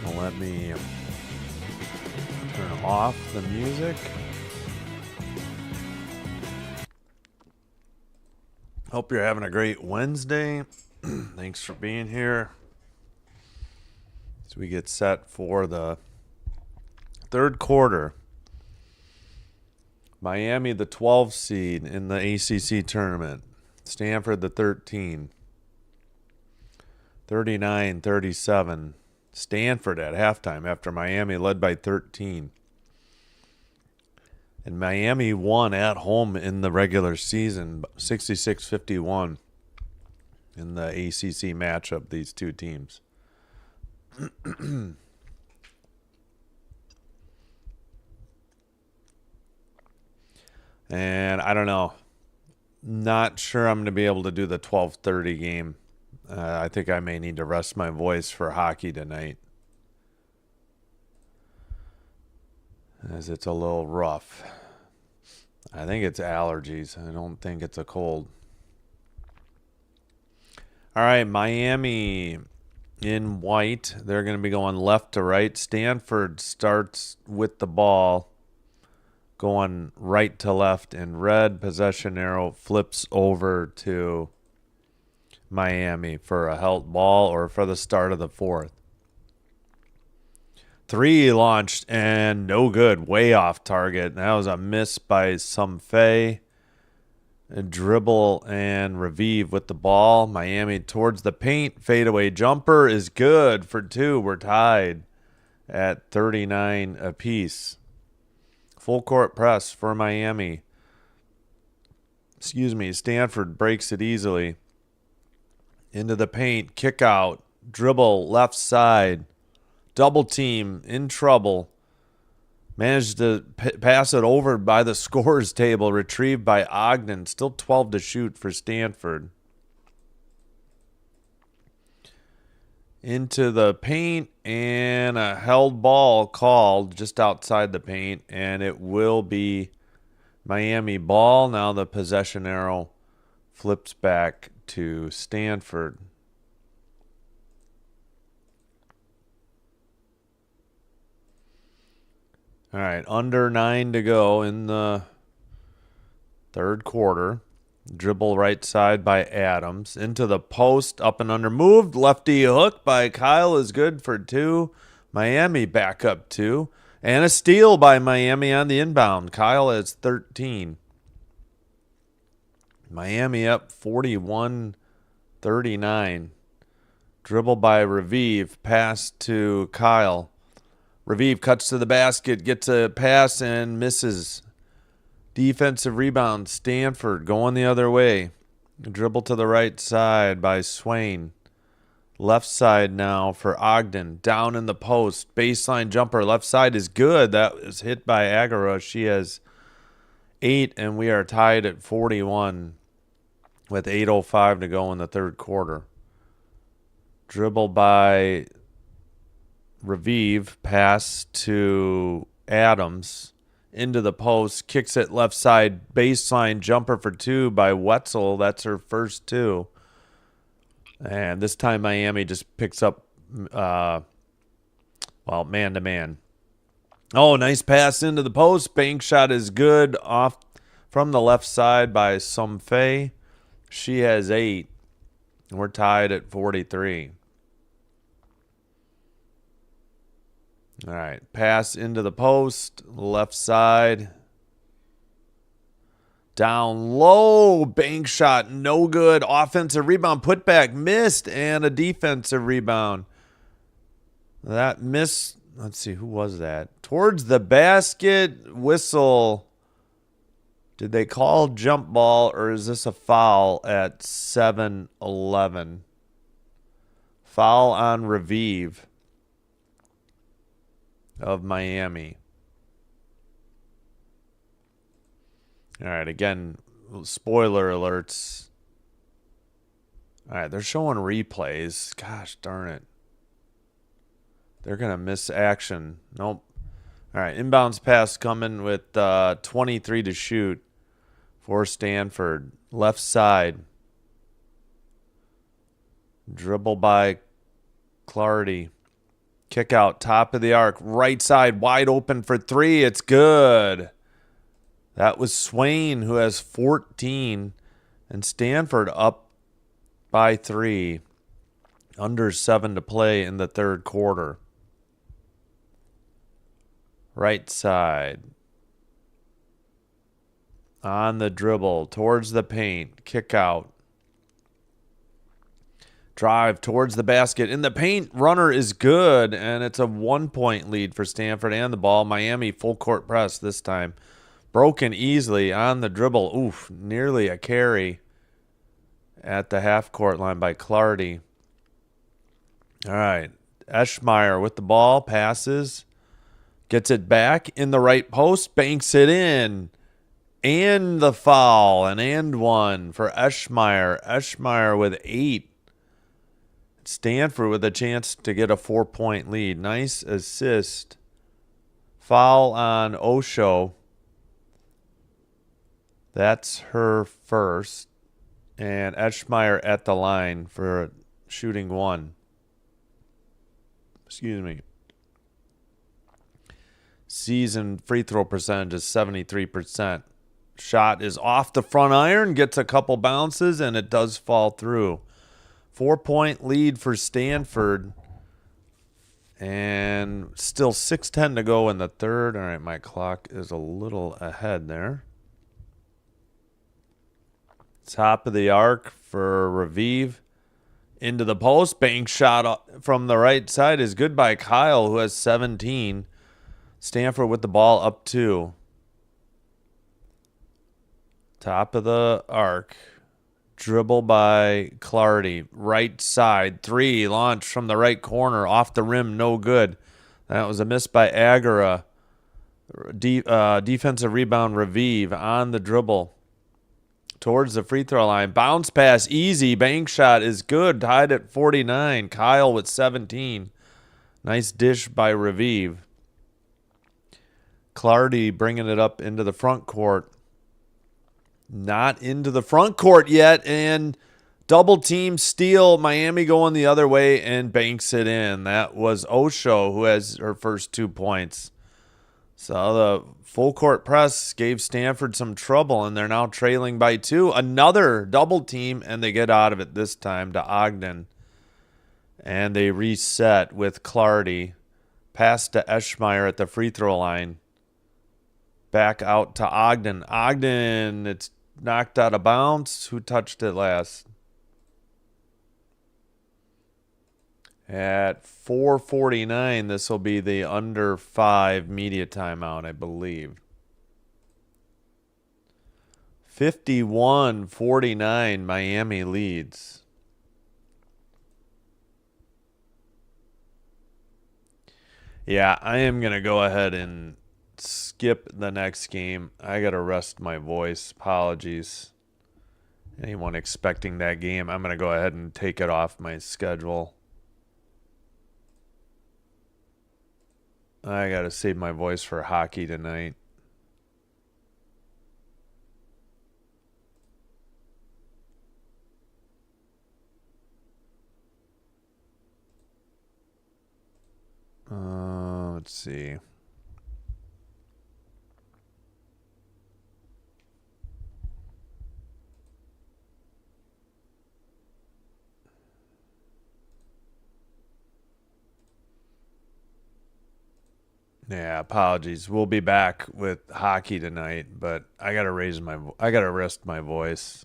Well, let me turn off the music. Hope you're having a great Wednesday. Thanks for being here. As we get set for the third quarter. Miami, the 12 seed in the ACC tournament. Stanford, the 13. 39-37. Stanford at halftime after Miami led by 13. And Miami won at home in the regular season, 66-51 in the ACC matchup, these two teams. And I don't know. Not sure I'm going to be able to do the 12:30 game. I think I may need to rest my voice for hockey tonight, as it's a little rough. I think it's allergies. I don't think it's a cold. All right, Miami in white. They're going to be going left to right. Stanford starts with the ball, going right to left in red. Possession arrow flips over to Miami for a held ball or for the start of the fourth. 3 launched and no good. Way off target. That was a miss by Sumfei. A dribble and Revive with the ball. Miami towards the paint. Fadeaway jumper is good for 2. We're tied at 39 apiece. Full court press for Miami. Stanford breaks it easily. Into the paint, kick out, dribble, left side, double team, in trouble. Managed to pass it over by the scores table, retrieved by Ogden. Still 12 to shoot for Stanford. Into the paint, and a held ball called just outside the paint, and it will be Miami ball. Now the possession arrow flips back to Stanford. All right, under 9 to go in the third quarter. Dribble right side by Adams. Into the post, up and under. Moved. Lefty hook by Kyle is good for 2. Miami back up 2. And a steal by Miami on the inbound. Kyle has 13. Miami up 41-39. Dribble by Revive. Pass to Kyle. Revive cuts to the basket, gets a pass and misses. Defensive rebound. Stanford going the other way. Dribble to the right side by Swain. Left side now for Ogden. Down in the post. Baseline jumper. Left side is good. That was hit by Agara. She has 8, and we are tied at 41 with 8:05 to go in the third quarter. Dribble by Revive. Pass to Adams. Into the post. Kicks it left side. Baseline jumper for 2 by Wetzel. That's her first 2. And this time Miami just picks up, man-to-man. Oh, nice pass into the post. Bank shot is good off from the left side by Sumfei. She has 8. We're tied at 43. All right, pass into the post, left side. Down low, bank shot, no good. Offensive rebound, put back, missed, and a defensive rebound. That miss, let's see, who was that? Towards the basket, whistle. Did they call jump ball, or is this a foul at 7-11? Foul on Revive of Miami. All right, again, spoiler alerts. All right, they're showing replays. Gosh darn it. They're going to miss action. Nope. All right, inbounds pass coming with 23 to shoot for Stanford. Left side. Dribble by Clardy. Kick out, top of the arc, right side, wide open for three. It's good. That was Swain, who has 14, and Stanford up by 3. Under 7 to play in the third quarter. Right side. On the dribble, towards the paint, kick out. Drive towards the basket. In the paint, runner is good, and it's a 1-point lead for Stanford and the ball. Miami full court press this time. Broken easily on the dribble. Oof, nearly a carry at the half-court line by Clardy. All right, Eschmeyer with the ball, passes, gets it back in the right post, banks it in, and the foul, and one for Eschmeyer. Eschmeyer with 8. Stanford with a chance to get a 4-point lead. Nice assist. Foul on Osho. That's her first. And Eschmeyer at the line for shooting 1. Excuse me. Season free throw percentage is 73%. Shot is off the front iron, gets a couple bounces, and it does fall through. 4-point lead for Stanford. And still 6:10 to go in the third. All right, my clock is a little ahead there. Top of the arc for Raviv. Into the post. Bank shot from the right side is good by Kyle, who has 17. Stanford with the ball up 2. Top of the arc. Dribble by Clardy. Right side. 3. Launch from the right corner. Off the rim. No good. That was a miss by Agara. Defensive rebound Raviv on the dribble. Towards the free throw line. Bounce pass. Easy. Bank shot is good. Tied at 49. Kyle with 17. Nice dish by Raviv. Clardy bringing it up into the front court. Not into the front court yet, and double team steal. Miami going the other way and banks it in. That was Osho, who has her first 2 points. So the full court press gave Stanford some trouble, and they're now trailing by 2. Another double team, and they get out of it this time to Ogden. And they reset with Clardy. Pass to Eschmeyer at the free throw line. Back out to Ogden. Ogden, it's knocked out of bounds. Who touched it last? At 4:49, this will be the under 5 media timeout, I believe. 51-49, Miami leads. Yeah, I am going to go ahead and skip the next game. I got to rest my voice. Apologies. Anyone expecting that game, I'm going to go ahead and take it off my schedule. I got to save my voice for hockey tonight. Let's see. Yeah, apologies. We'll be back with hockey tonight, but I gotta rest my voice.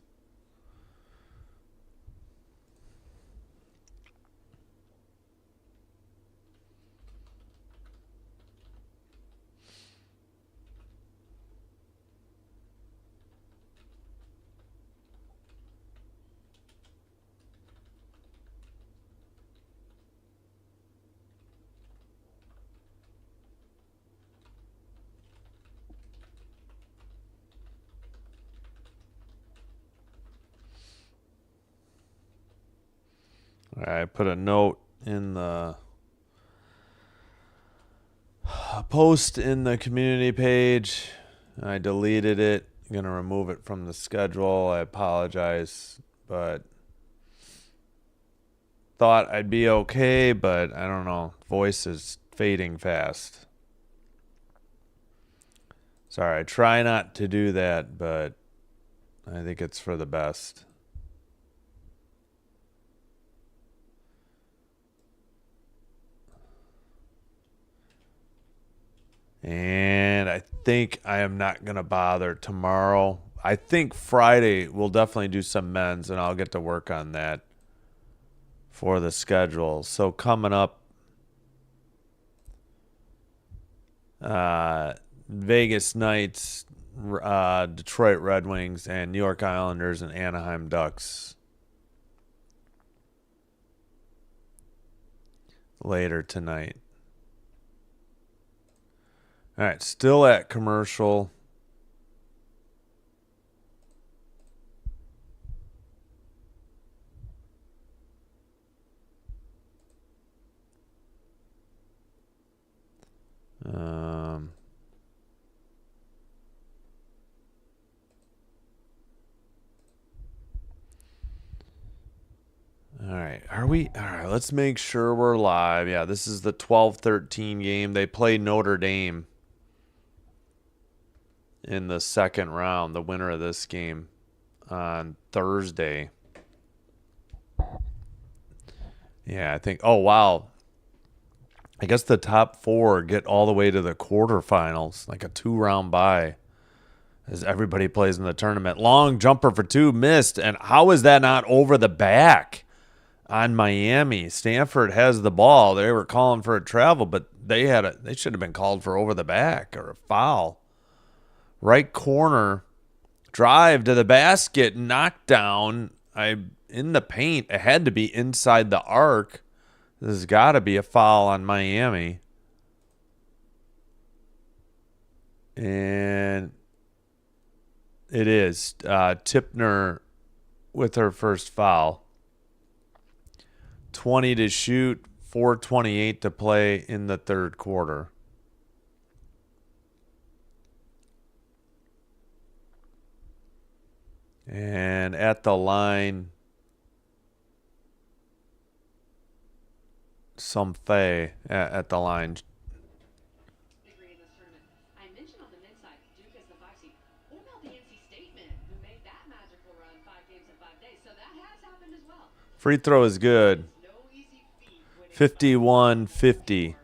I put a note in the post in the community page. I deleted it. I'm going to remove it from the schedule. I apologize, but thought I'd be okay, but I don't know. Voice is fading fast. Sorry, I try not to do that, but I think it's for the best. And I think I am not going to bother tomorrow. I think Friday we'll definitely do some men's, and I'll get to work on that for the schedule. So coming up, Vegas Knights, Detroit Red Wings, and New York Islanders and Anaheim Ducks later tonight. All right, still at commercial. All right, are we? All right, let's make sure we're live. Yeah, this is the 12-13 game. They play Notre Dame in the second round, the winner of this game on Thursday. Yeah, I think. Oh, wow. I guess the top four get all the way to the quarterfinals, like a 2-round bye, as everybody plays in the tournament. Long jumper for two, missed. And how is that not over the back on Miami? Stanford has the ball. They were calling for a travel, but they should have been called for over the back or a foul. Right corner, drive to the basket, knockdown. In the paint. It had to be inside the arc. This has got to be a foul on Miami. And it is. Tipner with her first foul. 20 to shoot, 4:28 to play in the third quarter. And at the line, Somfay at the line. I mentioned on the men's side, Duke is the 5 seed. What about the NC State men who made that magical run 5 games in 5 days? So that has happened as well. Free throw is good. 51-50.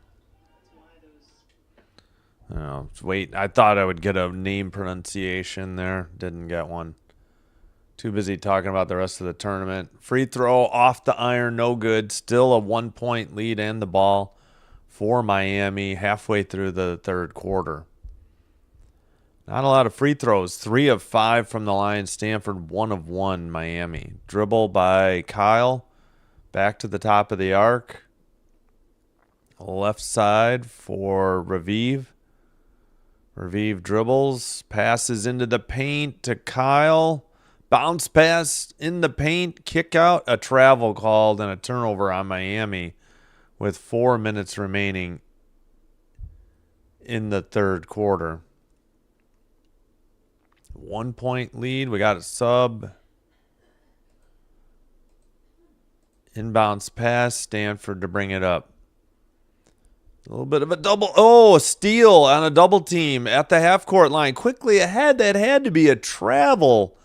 Oh, wait, I thought I would get a name pronunciation there. Didn't get one. Too busy talking about the rest of the tournament. Free throw off the iron, no good. Still a 1-point lead and the ball for Miami halfway through the third quarter. Not a lot of free throws. 3 of 5 from the line. Stanford 1 of 1. Miami. Dribble by Kyle. Back to the top of the arc. Left side for Raviv. Raviv dribbles. Passes into the paint to Kyle. Bounce pass in the paint, kick out, a travel called, and a turnover on Miami with 4 minutes remaining in the third quarter. 1-point lead. We got a sub. Inbounds pass. Stanford to bring it up. A little bit of a double. Oh, a steal on a double team at the half-court line. Quickly ahead. That had to be a travel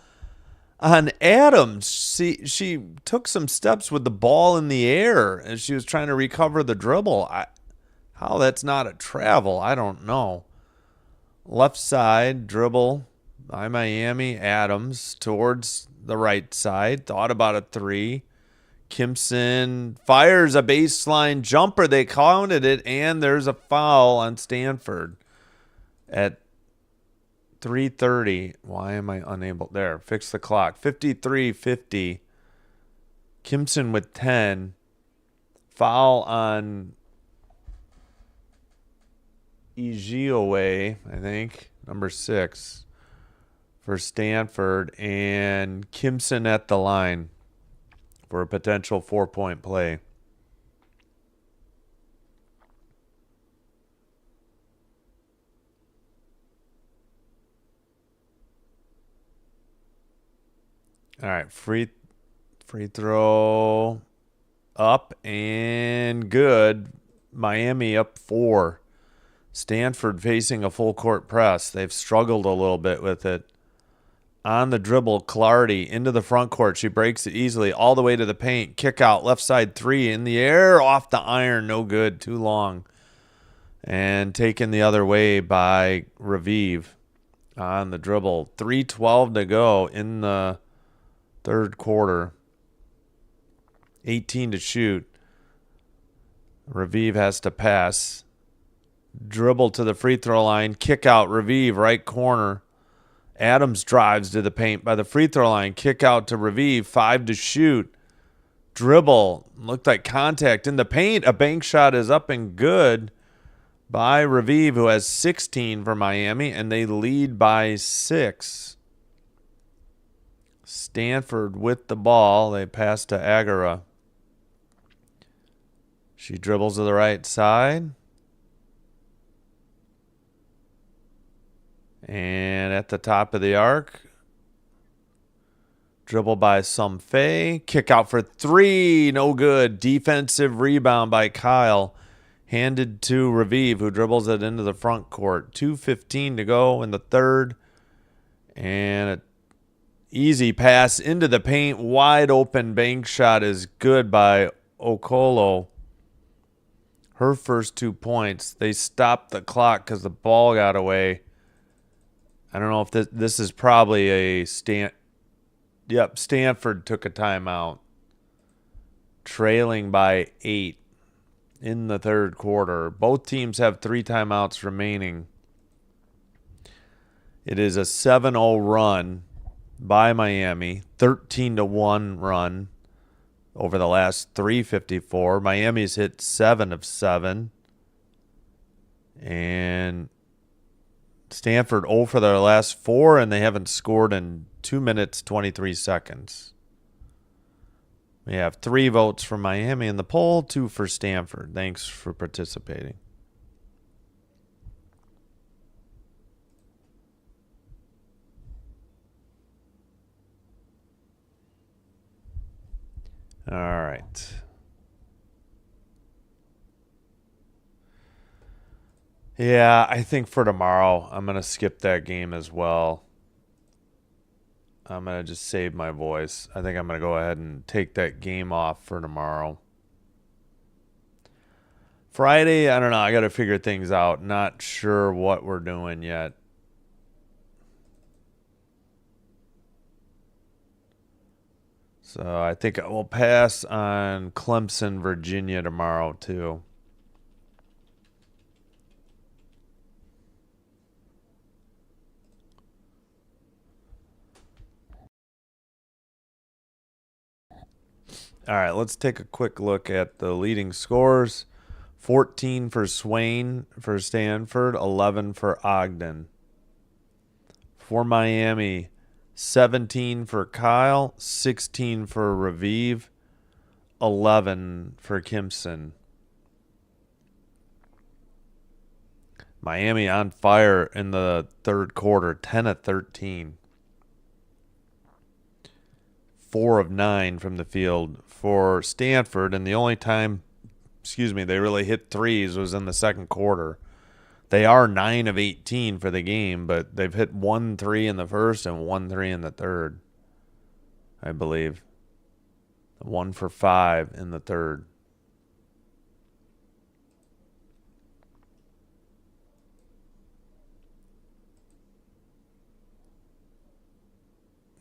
on Adams. She took some steps with the ball in the air as she was trying to recover the dribble. How that's not a travel, I don't know. Left side dribble by Miami. Adams towards the right side. Thought about a 3. Kimson fires a baseline jumper. They counted it, and there's a foul on Stanford at 3:30. Why am I unable? There, fix the clock. 53-50. Kimson with 10. Foul on Ejiowe, I think, number 6 for Stanford, and Kimson at the line for a potential 4-point play. All right, free throw up and good. Miami up 4. Stanford facing a full court press. They've struggled a little bit with it. On the dribble, Clardy into the front court. She breaks it easily all the way to the paint. Kick out, left side 3 in the air, off the iron. No good, too long. And taken the other way by Raviv on the dribble. 3:12 to go in the third quarter. 18 to shoot. Raviv has to pass. Dribble to the free throw line. Kick out, Raviv, right corner. Adams drives to the paint by the free throw line. Kick out to Raviv. 5 to shoot. Dribble. Looked like contact in the paint. A bank shot is up and good by Raviv, who has 16 for Miami, and they lead by 6. Stanford with the ball. They pass to Agara. She dribbles to the right side. And at the top of the arc, dribble by Sumfei. Kick out for 3. No good. Defensive rebound by Kyle. Handed to Raviv, who dribbles it into the front court. 2:15 to go in the third. And an easy pass into the paint. Wide open bank shot is good by Okolo. Her first 2 points. They stopped the clock because the ball got away. I don't know if this is probably a Stanford took a timeout. Trailing by 8 in the third quarter. Both teams have 3 timeouts remaining. It is a 7-0 run by Miami. 13-1 run over the last 3:54. Miami's hit 7 of 7. And Stanford 0 for their last 4, and they haven't scored in 2 minutes, 23 seconds. We have 3 votes for Miami in the poll, 2 for Stanford. Thanks for participating. All right. Yeah, I think for tomorrow, I'm going to skip that game as well. I'm going to just save my voice. I think I'm going to go ahead and take that game off for tomorrow. Friday, I don't know. I got to figure things out. Not sure what we're doing yet. So I think I will pass on Clemson, Virginia tomorrow, too. All right, let's take a quick look at the leading scores. 14 for Swain for Stanford, 11 for Ogden. For Miami, 17 for Kyle, 16 for Raviv, 11 for Kimson. Miami on fire in the third quarter, 10 of 13. 4 of 9 from the field for Stanford, and the only time, they really hit threes was in the second quarter. They are 9 of 18 for the game, but they've hit 1 3 in the first and 1 3 in the third, I believe. 1 for 5 in the third.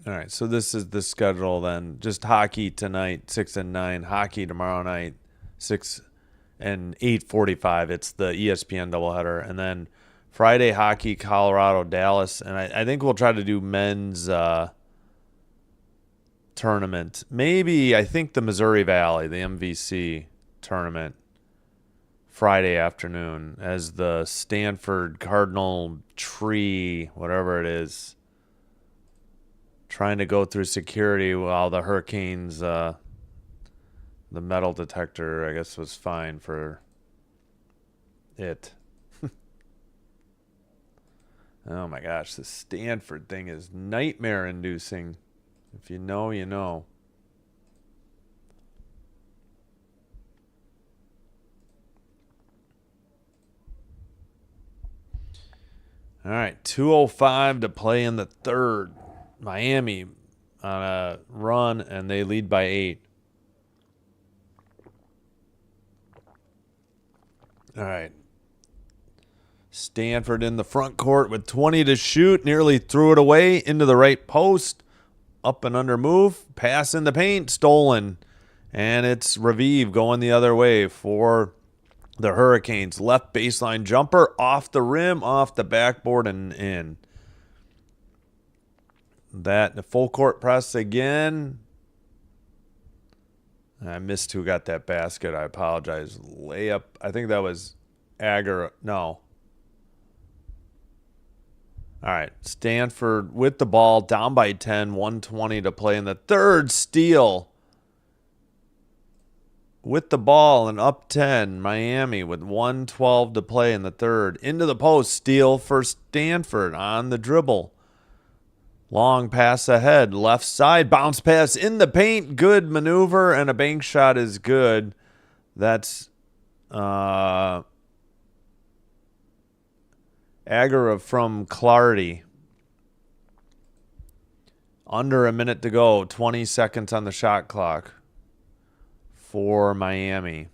All right, so this is the schedule then. Just hockey tonight, 6 and 9. Hockey tomorrow night, 6 and 8:45. It's the ESPN doubleheader. And then Friday hockey, Colorado, Dallas. And I think we'll try to do men's tournament. Maybe, I think the Missouri Valley, the MVC tournament, Friday afternoon as the Stanford Cardinal tree, whatever it is, trying to go through security while the Hurricanes, the metal detector, I guess, was fine for it. Oh my gosh, this Stanford thing is nightmare inducing. If you know, you know. All right, 2:05 to play in the third. Miami on a run, and they lead by 8. All right. Stanford in the front court with 20 to shoot. Nearly threw it away into the right post. Up and under move. Pass in the paint. Stolen. And it's Raviv going the other way for the Hurricanes. Left baseline jumper. Off the rim. Off the backboard and in. The full court press again. I missed who got that basket. I apologize. Layup. I think that was Agar. No. All right. Stanford with the ball. Down by 10. 1:20 to play in the third. Steal. With the ball and up 10. Miami with 1:12 to play in the third. Into the post. Steal for Stanford on the dribble. Long pass ahead, left side, bounce pass in the paint, good maneuver, and a bank shot is good. That's Agara from Clardy. Under a minute to go, 20 seconds on the shot clock for Miami.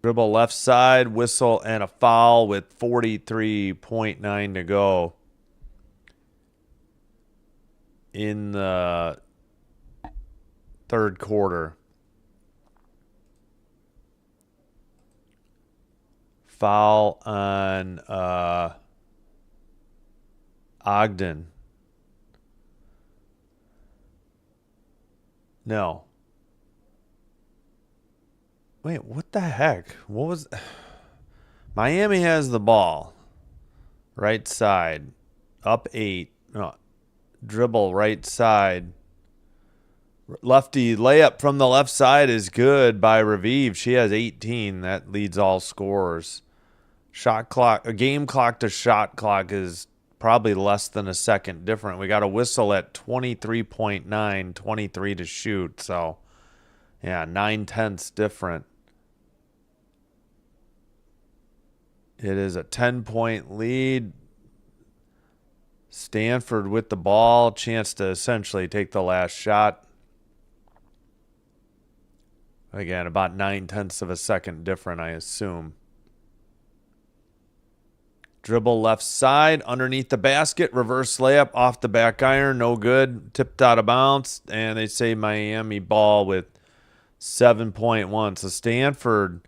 Dribble left side, whistle, and a foul with 43.9 to go in the third quarter. Foul on Ogden. No. Wait, what the heck? What was... Miami has the ball. Right side. Up 8. No. Dribble right side. Lefty layup from the left side is good by Raviv. She has 18. That leads all scorers. Shot clock, a game clock to shot clock is probably less than a second different. We got a whistle at 23.9, 23 to shoot. So, yeah, 9/10 different. It is a 10-point lead. Stanford with the ball, chance to essentially take the last shot. Again, about 9/10 of a second different, I assume. Dribble left side, underneath the basket, reverse layup off the back iron, no good, tipped out of bounds, and they say Miami ball with 7.1. So Stanford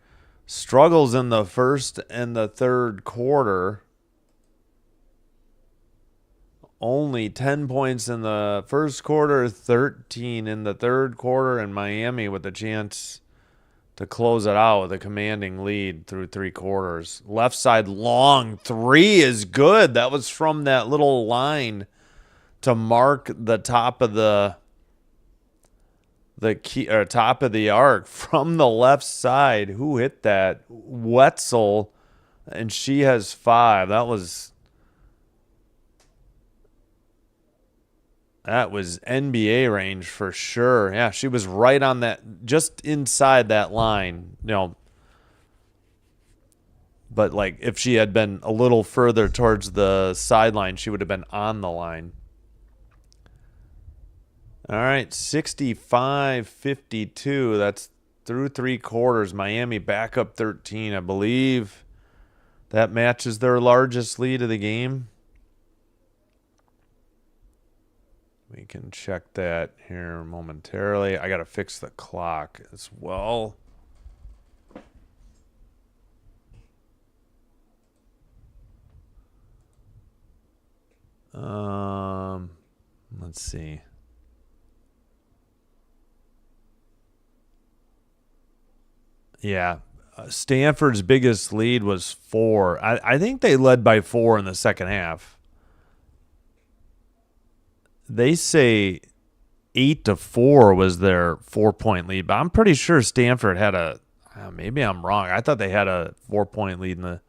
struggles in the first and the third quarter. Only 10 points in the first quarter, 13 in the third quarter, and Miami with a chance to close it out with a commanding lead through 3 quarters. Left side long 3 is good. That was from that little line to mark the top of the key or top of the arc from the left side. Who hit that? Wetzel, and she has 5. That was NBA range for sure. Yeah, she was right on that, just inside that line, But, like, if she had been a little further towards the sideline, she would have been on the line. All right, 65-52. That's through 3 quarters. Miami back up 13, I believe. That matches their largest lead of the game. We can check that here momentarily. I got to fix the clock as well. Let's see. Yeah. Stanford's biggest lead was 4. I think they led by 4 in the second half. They say 8-4 was their 4-point lead, but I'm pretty sure Stanford had maybe I'm wrong. I thought they had a 4-point lead in the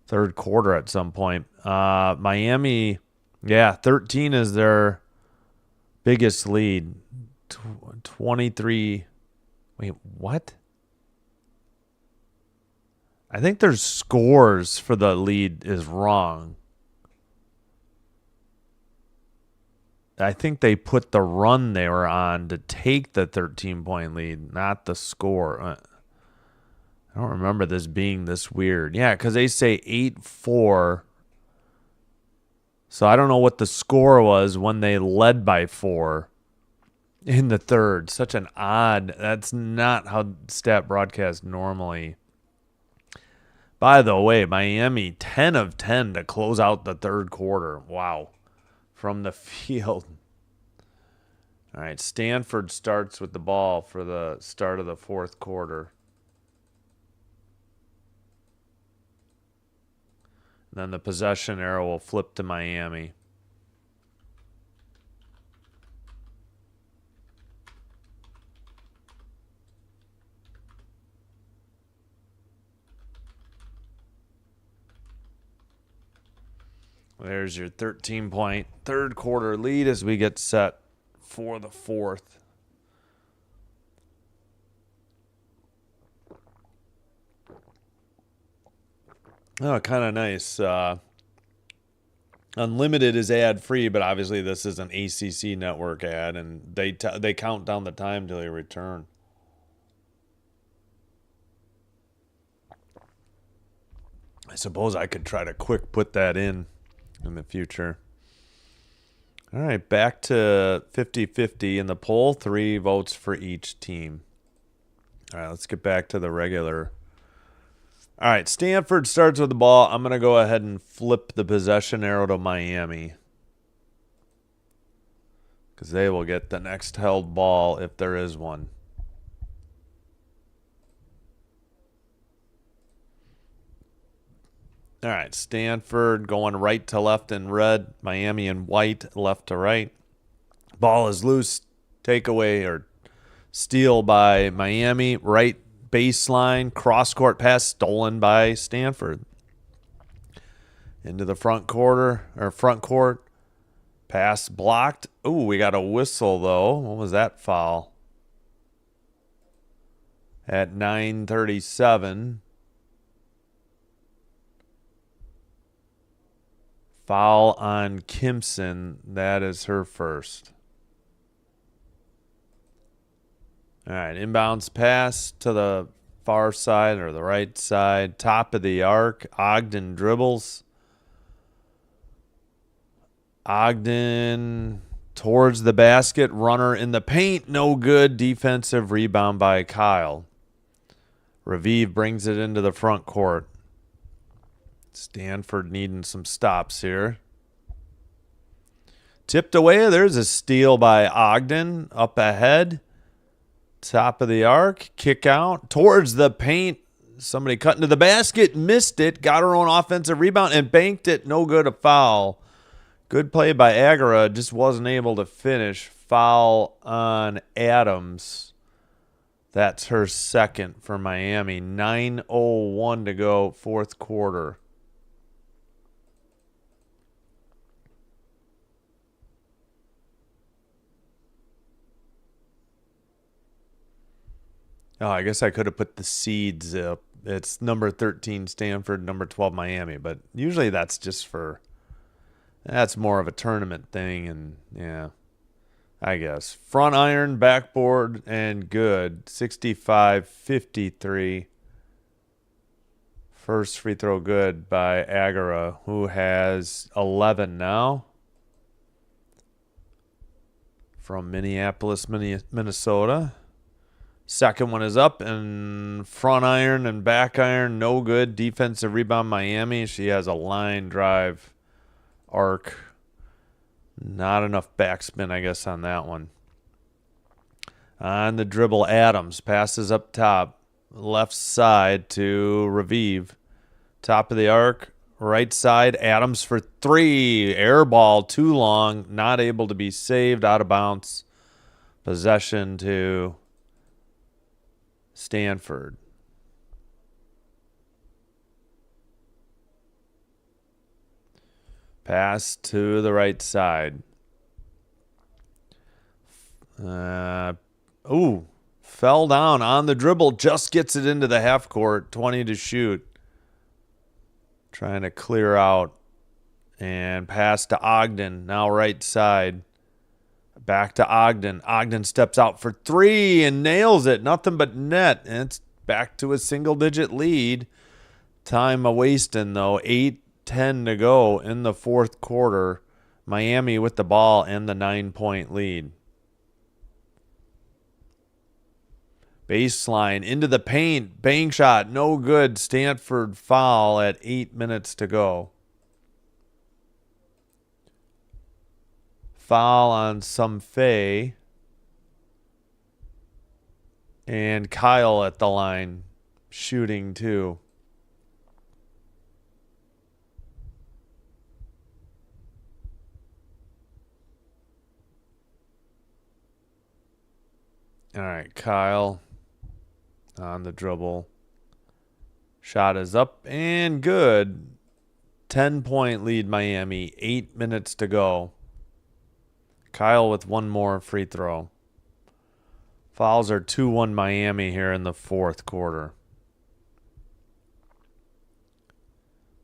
third quarter at some point. Miami, 13 is their biggest lead. 23. Wait, what? I think their scores for the lead is wrong. I think they put the run they were on to take the 13-point lead, not the score. I don't remember this being this weird. Yeah, because they say 8-4. So I don't know what the score was when they led by 4 in the third. Such an odd. That's not how stat broadcast normally. By the way, Miami 10 of 10 to close out the third quarter. Wow. From the field. All right, Stanford starts with the ball for the start of the fourth quarter. Then the possession arrow will flip to Miami. There's your 13-point third quarter lead as we get set for the fourth. Oh, kind of nice. Unlimited is ad-free, but obviously this is an ACC network ad, and they count down the time till you return. I suppose I could try to quick put that in the future. All right, back to 50-50 in the poll. 3 votes for each team. All right, let's get back to the regular. All right, Stanford starts with the ball. I'm going to go ahead and flip the possession arrow to Miami because they will get the next held ball if there is one. All right, Stanford going right to left in red, Miami in white, left to right. Ball is loose, takeaway or steal by Miami, right baseline, cross-court pass stolen by Stanford. Into the front court, pass blocked. Ooh, we got a whistle though. What was that foul? At 9:37. Foul on Kimson. That is her first. All right, inbounds pass to the far side or the right side. Top of the arc. Ogden dribbles. Ogden towards the basket. Runner in the paint. No good. Defensive rebound by Kyle. Raviv brings it into the front court. Stanford needing some stops here. Tipped away. There's a steal by Ogden. Up ahead. Top of the arc. Kick out. Towards the paint. Somebody cut into the basket. Missed it. Got her own offensive rebound and banked it. No good. A foul. Good play by Agara. Just wasn't able to finish. Foul on Adams. That's her second for Miami. 9:01 to go. Fourth quarter. Oh, I guess I could have put the seeds up. It's number 13 Stanford, number 12 Miami, but usually that's more of a tournament thing, and yeah, I guess. Front iron, backboard, and good. 65-53. First free throw good by Agara, who has 11 now. From Minneapolis, Minnesota. Second one is up, and front iron and back iron, no good. Defensive rebound, Miami. She has a line drive arc. Not enough backspin, I guess, on that one. On the dribble, Adams passes up top. Left side to Raviv. Top of the arc, right side, Adams for 3. Air ball, too long. Not able to be saved, out of bounds. Possession to Stanford. Pass to the right side. Fell down on the dribble. Just gets it into the half court. 20 to shoot. Trying to clear out. And pass to Ogden. Now right side. Back to Ogden. Ogden steps out for 3 and nails it. Nothing but net. And it's back to a single-digit lead. Time a-wasting, though. 8:10 to go in the fourth quarter. Miami with the ball and the 9-point lead. Baseline into the paint. Bang shot. No good. Stanford foul at 8 minutes to go. Foul on Sumfei. And Kyle at the line. Shooting too. All right, Kyle on the dribble. Shot is up and good. 10-point lead Miami. 8 minutes to go. Kyle with one more free throw. Fouls are 2-1 Miami here in the fourth quarter.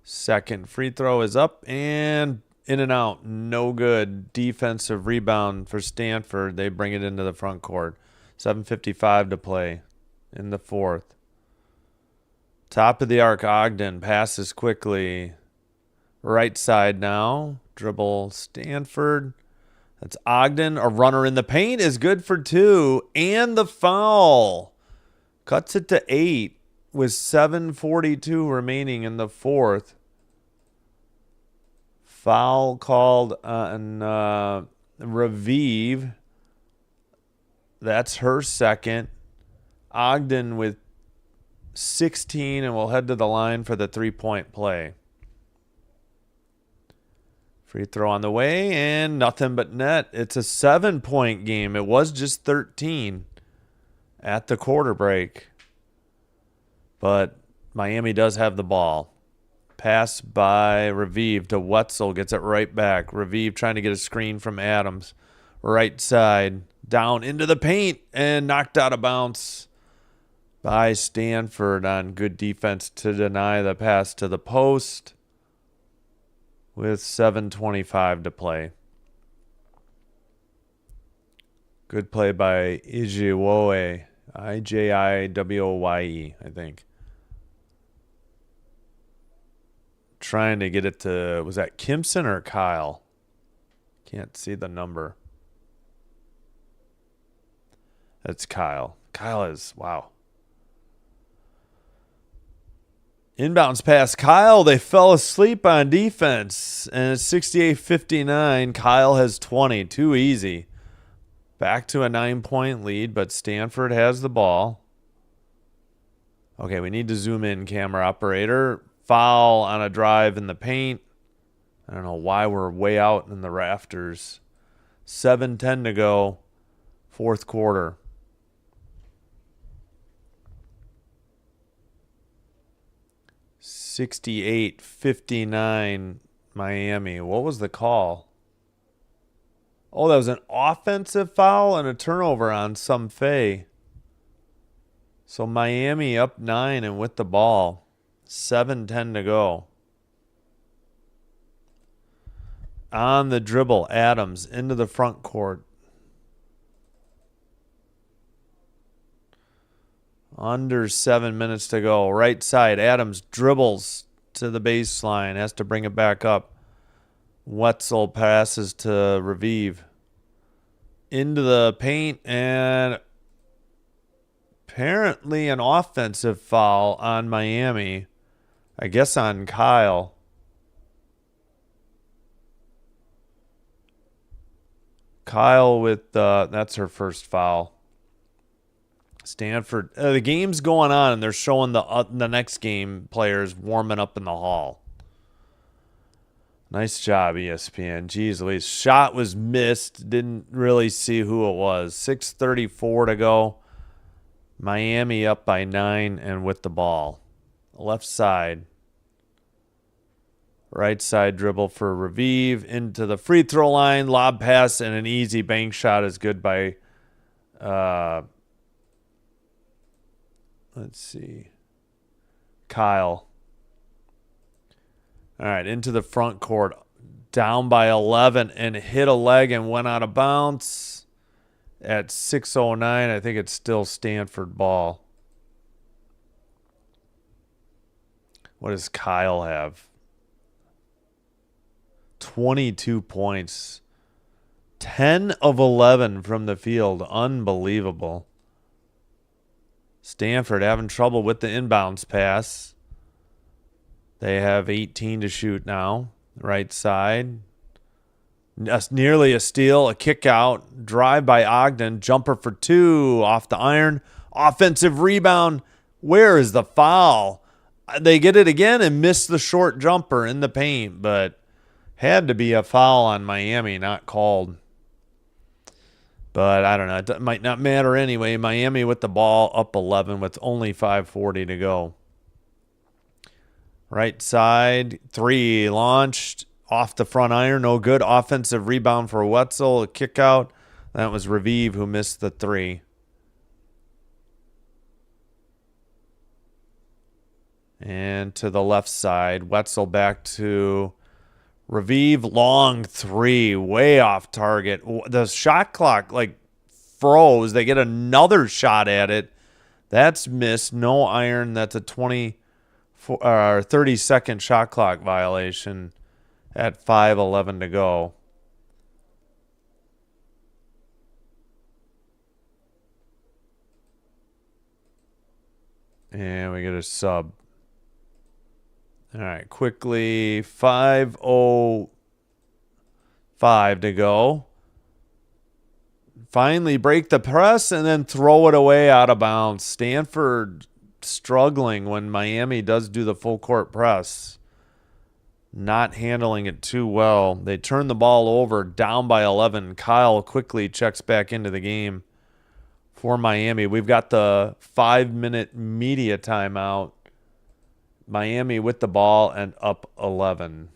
Second free throw is up and in and out. No good. Defensive rebound for Stanford. They bring it into the front court. 7:55 to play in the fourth. Top of the arc, Ogden passes quickly. Right side now. Dribble Stanford. That's Ogden. A runner in the paint is good for 2. And the foul. Cuts it to 8 with 7:42 remaining in the fourth. Foul called on Raviv. That's her second. Ogden with 16 and will head to the line for the 3-point play. Free throw on the way and nothing but net. It's a 7-point game. It was just 13 at the quarter break. But Miami does have the ball. Pass by Raviv to Wetzel. Gets it right back. Raviv trying to get a screen from Adams. Right side. Down into the paint and knocked out of bounds by Stanford on good defense to deny the pass to the post. With 7:25 to play. Good play by Ijiwoye. Ijiwoye, I think. Trying to get it to, was that Kimson or Kyle? Can't see the number. That's Kyle. Kyle is, wow. Inbounds pass Kyle. They fell asleep on defense. And it's 68-59. Kyle has 20. Too easy. Back to a 9-point lead, but Stanford has the ball. Okay, we need to zoom in, camera operator. Foul on a drive in the paint. I don't know why we're way out in the rafters. 7:10 to go. Fourth quarter. $68-59 Miami. What was the call? Oh, that was an offensive foul and a turnover on Sumfei. So Miami up 9 and with the ball. 7:10 to go. On the dribble, Adams into the front court. Under 7 minutes to go. Right side, Adams dribbles to the baseline. Has to bring it back up. Wetzel passes to Raviv. Into the paint and apparently an offensive foul on Miami. I guess on Kyle. Kyle with, that's her first foul. Stanford, the game's going on, and they're showing the next game players warming up in the hall. Nice job, ESPN. Jeez Louise. Shot was missed. Didn't really see who it was. 6:34 to go. Miami up by 9 and with the ball. Left side. Right side dribble for Raviv. Into the free throw line. Lob pass and an easy bank shot is good by... let's see. Kyle. All right, into the front court. Down by 11 and hit a leg and went out of bounds at 6:09. I think it's still Stanford ball. What does Kyle have? 22 points. 10 of 11 from the field. Unbelievable. Stanford having trouble with the inbounds pass. They have 18 to shoot now. Right side. Nearly a steal, a kick out, drive by Ogden, jumper for two off the iron, offensive rebound. Where is the foul? They get it again and miss the short jumper in the paint, but had to be a foul on Miami, not called. But I don't know. It might not matter anyway. Miami with the ball up 11 with only 5:40 to go. Right side, three launched. Off the front iron, no good. Offensive rebound for Wetzel, a kick out. That was Raviv who missed the three. And to the left side, Wetzel back to Raviv, long three, way off target. The shot clock froze. They get another shot at it. That's missed. No iron. That's a 30-second shot clock violation at 5:11 to go. And we get a sub. All right, quickly, 5:05 to go. Finally break the press and then throw it away out of bounds. Stanford struggling when Miami does do the full court press. Not handling it too well. They turn the ball over, down by 11. Kyle quickly checks back into the game for Miami. We've got the 5-minute media timeout. Miami with the ball and up 11.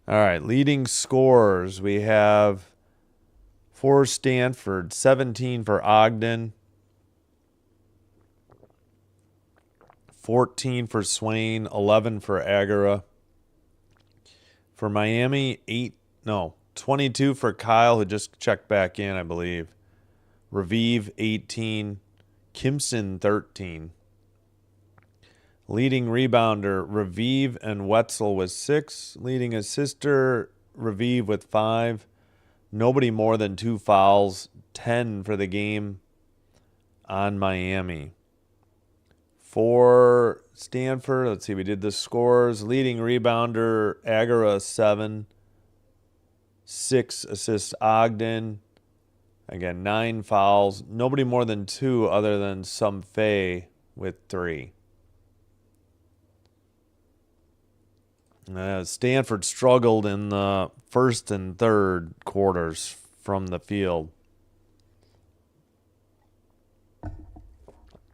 All right, leading scorers. We have for Stanford, 17 for Ogden, 14 for Swain, 11 for Agara. For Miami, 22 for Kyle, who just checked back in, I believe. Raviv, 18. Kimson, 13. Leading rebounder, Raviv and Wetzel with 6. Leading assister, Raviv with 5. Nobody more than 2 fouls. 10 for the game on Miami. For Stanford, let's see, we did the scores. Leading rebounder, Agara, 7. 6 assists, Ogden. Again, 9 fouls. Nobody more than 2 other than Sumfei with 3. Stanford struggled in the first and third quarters from the field.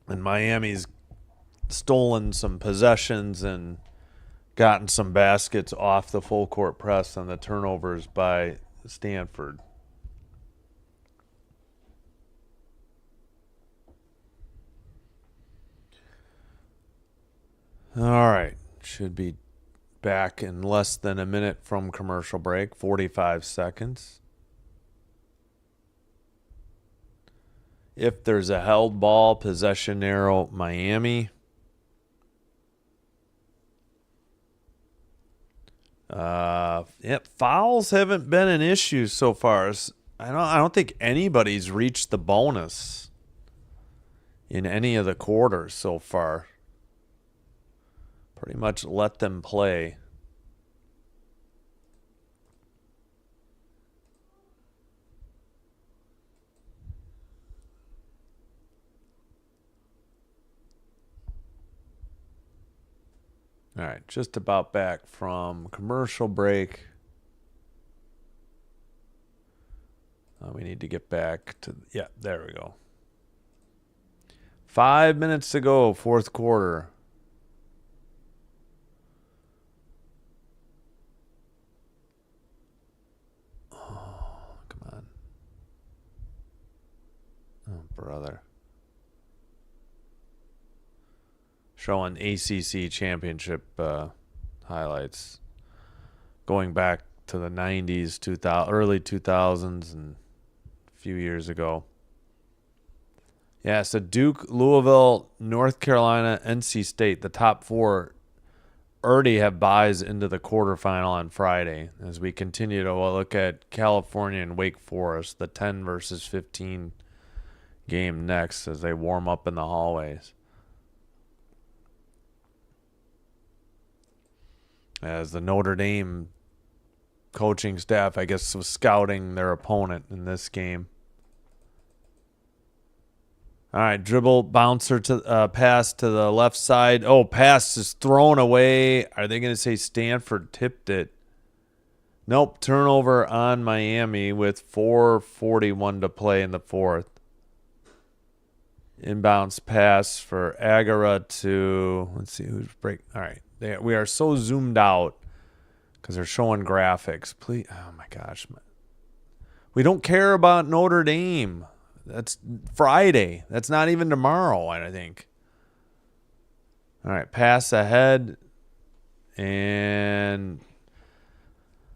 And Miami's stolen some possessions and gotten some baskets off the full court press on the turnovers by Stanford. All right. Should be back in less than a minute from commercial break, 45 seconds. If there's a held ball, possession arrow, Miami. Fouls haven't been an issue so far. I don't think anybody's reached the bonus in any of the quarters so far. Pretty much let them play. All right, just about back from commercial break. We need to get back to, there we go. 5 minutes to go, fourth quarter. Oh, come on. Oh, brother. showing ACC championship highlights going back to the 90s, early 2000s, and a few years ago. Yeah, so Duke, Louisville, North Carolina, NC State, the top four already have buys into the quarterfinal on Friday as we continue to look at California and Wake Forest, the 10 versus 15 game next as they warm up in the hallways. As the Notre Dame coaching staff, I guess, was scouting their opponent in this game. All right, dribble, bouncer to pass to the left side. Oh, pass is thrown away. Are they going to say Stanford tipped it? Nope, turnover on Miami with 4:41 to play in the fourth. Inbounds pass for Agara to, let's see who's break. All right, we are so zoomed out because they're showing graphics. Please, oh my gosh, we don't care about Notre Dame. That's Friday. That's not even tomorrow, I think. All right, pass ahead. And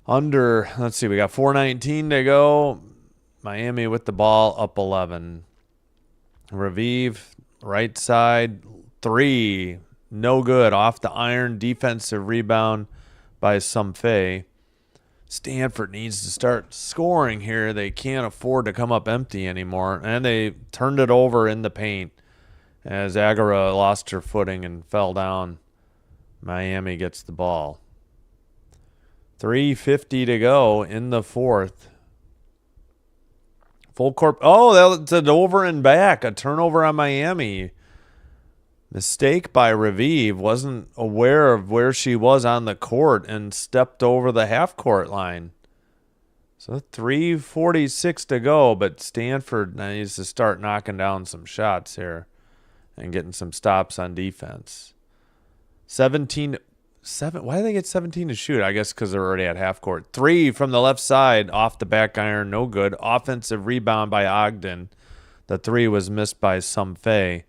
under, let's see, we got 4:19 to go. Miami with the ball, up 11. Raviv, right side, 3. No good. Off the iron, defensive rebound by Sumfei. Stanford needs to start scoring here. They can't afford to come up empty anymore. And they turned it over in the paint as Agara lost her footing and fell down. Miami gets the ball. 3:50 to go in the fourth. Full court. Oh, that's an over and back. A turnover on Miami. Mistake by Raviv. Wasn't aware of where she was on the court and stepped over the half-court line. So 3:46 to go, but Stanford needs to start knocking down some shots here and getting some stops on defense. 7. Why did they get 17 to shoot? I guess because they're already at half-court. 3 from the left side, off the back iron, no good. Offensive rebound by Ogden. The 3 was missed by Sumfei.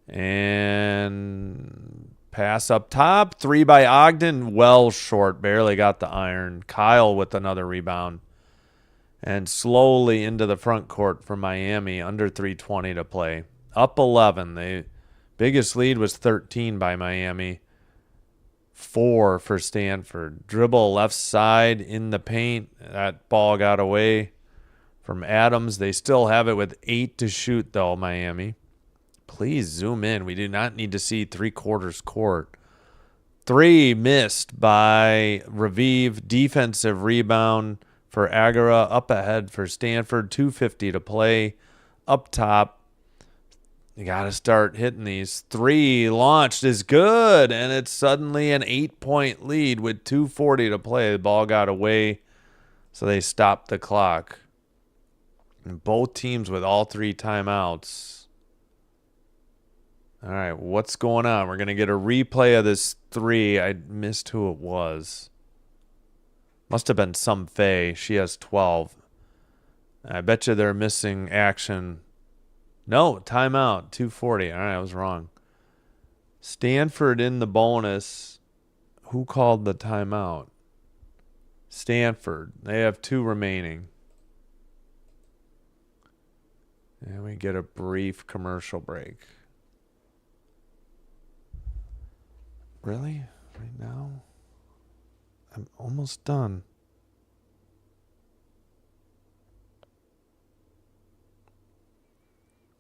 And pass up top. 3 by Ogden. Well short. Barely got the iron. Kyle with another rebound. And slowly into the front court for Miami. Under 3:20 to play. Up 11. The biggest lead was 13 by Miami. 4 for Stanford. Dribble left side in the paint. That ball got away from Adams. They still have it with 8 to shoot, though, Miami. Please zoom in. We do not need to see 3/4 court. 3 missed by Raviv. Defensive rebound for Agara. Up ahead for Stanford. 2:50 to play. Up top. You got to start hitting these. 3 launched is good. And it's suddenly an 8-point lead with 2:40 to play. The ball got away. So they stopped the clock. And both teams with all 3 timeouts. All right, what's going on? We're going to get a replay of this 3. I missed who it was. Must have been Sumfei. She has 12. I bet you they're missing action. No, timeout, 2:40. All right, I was wrong. Stanford in the bonus. Who called the timeout? Stanford. They have 2 remaining. And we get a brief commercial break. Really? Right now? I'm almost done.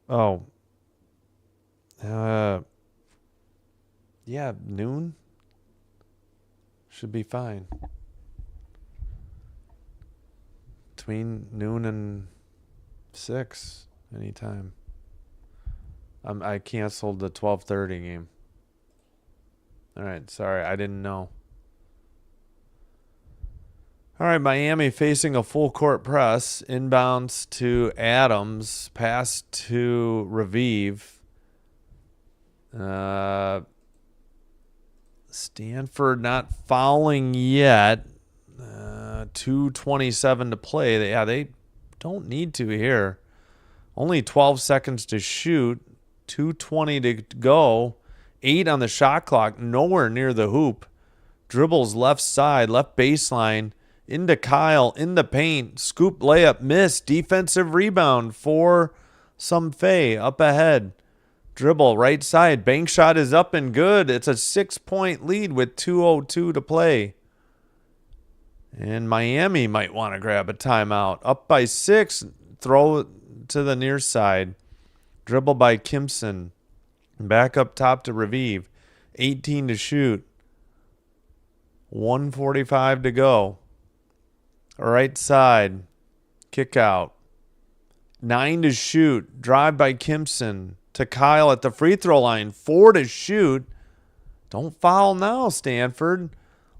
Oh. Yeah, noon. Should be fine. Between noon and 6, anytime. I canceled the 12:30 game. All right, sorry, I didn't know. All right, Miami facing a full court press. Inbounds to Adams. Pass to Raviv. Stanford not fouling yet. 2:27 to play. They don't need to here. Only 12 seconds to shoot. 2:20 to go. 8 on the shot clock. Nowhere near the hoop. Dribbles left side, left baseline. Into Kyle, in the paint. Scoop layup, miss. Defensive rebound for Sumfei up ahead. Dribble right side. Bank shot is up and good. It's a 6-point lead with 2:02 to play. And Miami might want to grab a timeout. Up by 6. Throw it to the near side. Dribble by Kimson. Back up top to Raviv. 18 to shoot. 1:45 to go. Right side. Kick out. 9 to shoot. Drive by Kimson to Kyle at the free throw line. 4 to shoot. Don't foul now, Stanford.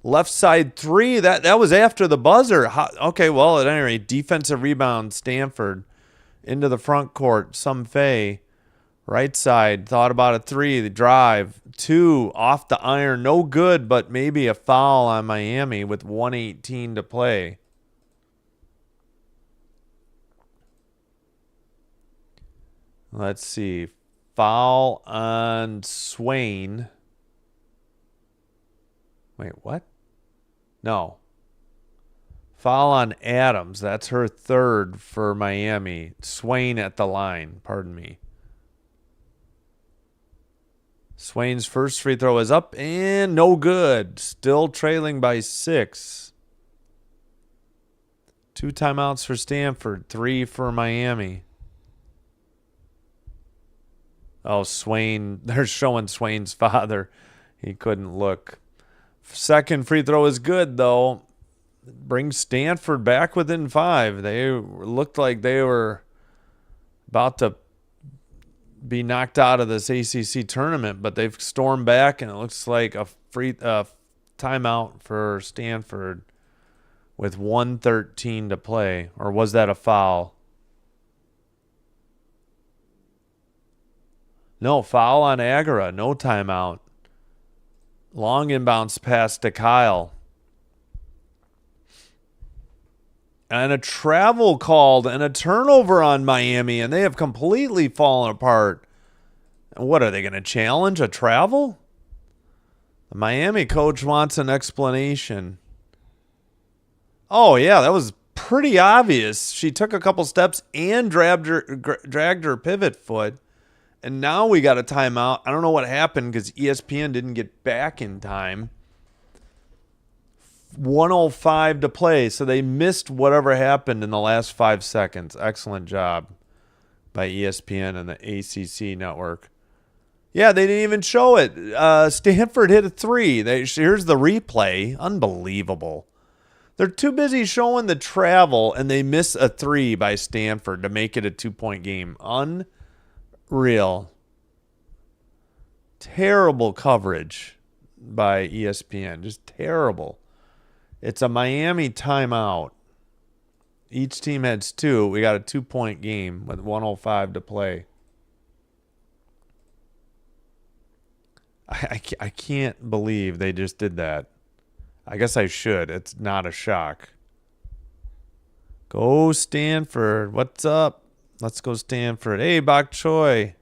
Left side 3. That was after the buzzer. Okay, well, at any rate, defensive rebound, Stanford. Into the front court, Sumfei. Right side, thought about a 3. The drive. 2 off the iron. No good, but maybe a foul on Miami with 1:18 to play. Let's see. Foul on Swain. Wait, what? No. Foul on Adams. That's her 3rd for Miami. Swain at the line. Pardon me. Swain's first free throw is up and no good. Still trailing by 6. 2 timeouts for Stanford. 3 for Miami. Oh, Swain. They're showing Swain's father. He couldn't look. Second free throw is good, though. Brings Stanford back within 5. They looked like they were about to be knocked out of this ACC tournament, but they've stormed back, and it looks like a free timeout for Stanford with 1:13 to play. Or was that a foul? No, foul on Agara. No timeout. Long inbounds pass to Kyle. And a travel called and a turnover on Miami, and they have completely fallen apart. And what, are they going to challenge a travel? The Miami coach wants an explanation. Oh, yeah, that was pretty obvious. She took a couple steps and dragged her pivot foot. And now we got a timeout. I don't know what happened because ESPN didn't get back in time. 1:05 to play, so they missed whatever happened in the last 5 seconds. Excellent job by ESPN and the ACC network. Yeah, they didn't even show it. Stanford hit a 3. Here's the replay. Unbelievable. They're too busy showing the travel, and they miss a 3 by Stanford to make it a 2-point game. Unreal. Terrible coverage by ESPN. Just terrible. It's a Miami timeout. Each team has 2. We got a 2-point game with 1:05 to play. I can't believe they just did that. I guess I should. It's not a shock. Go Stanford. What's up? Let's go Stanford. Hey, Bok Choy.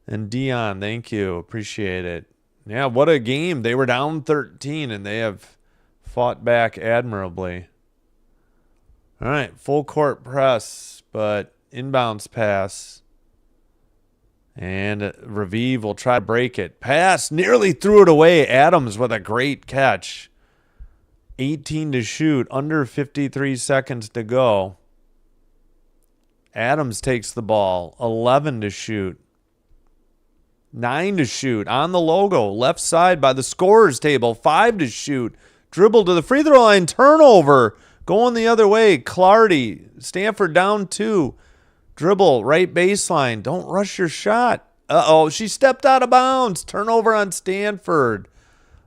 And Dion, thank you. Appreciate it. Yeah, what a game. They were down 13, and they have fought back admirably. All right, full court press, but inbounds pass. And Raviv will try to break it. Pass, nearly threw it away. Adams with a great catch. 18 to shoot, under 53 seconds to go. Adams takes the ball, 11 to shoot. 9 to shoot on the logo, left side by the scorer's table. 5 to shoot. Dribble to the free throw line. Turnover. Going the other way. Clardy. Stanford down 2. Dribble. Right baseline. Don't rush your shot. Uh-oh. She stepped out of bounds. Turnover on Stanford.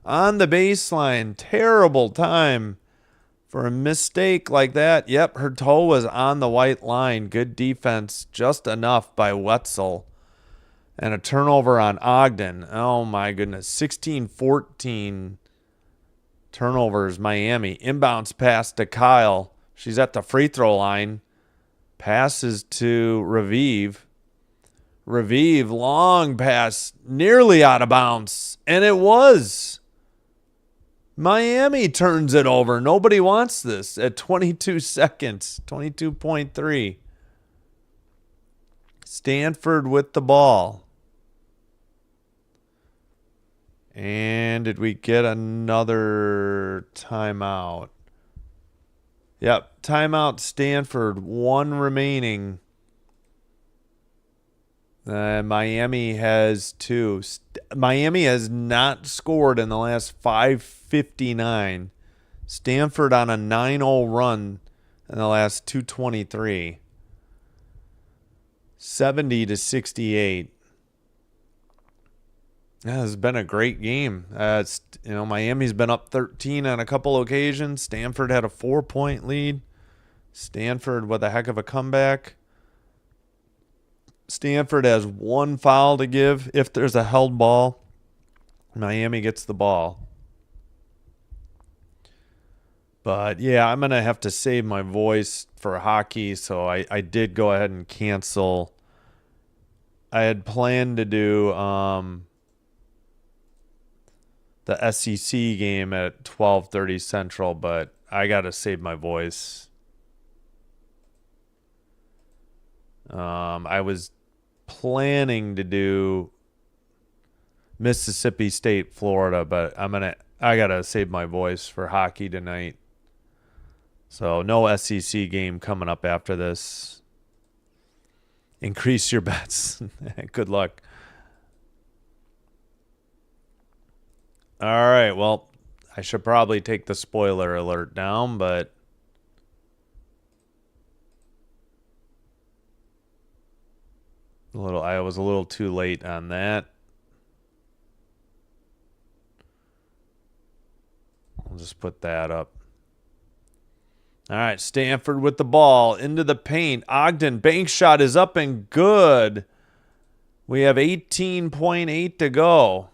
On the baseline. Terrible time for a mistake like that. Yep, her toe was on the white line. Good defense. Just enough by Wetzel. And a turnover on Ogden. Oh, my goodness. 16-14 turnovers, Miami. Inbounds pass to Kyle. She's at the free throw line. Passes to Raviv. Revive, long pass, nearly out of bounds. And it was. Miami turns it over. Nobody wants this at 22 seconds, 22.3. Stanford with the ball. And did we get another timeout? Yep, timeout Stanford, 1 remaining. Miami has 2. Miami has not scored in the last 5:59. Stanford on a 9-0 run in the last 2:23. 70-68. Yeah, it's been a great game. Miami's been up 13 on a couple occasions. Stanford had a 4-point lead. Stanford with a heck of a comeback. Stanford has 1 foul to give. If there's a held ball, Miami gets the ball. But yeah, I'm going to have to save my voice for hockey, so I did go ahead and cancel. I had planned to do the SEC game at 12:30 Central, but I got to save my voice. I was planning to do Mississippi State, Florida, but I got to save my voice for hockey tonight. So no SEC game coming up after this. Increase your bets. Good luck. All right, well, I should probably take the spoiler alert down, but I was a little too late on that. I'll just put that up. All right, Stanford with the ball into the paint. Ogden, bank shot is up and good. We have 18.8 to go.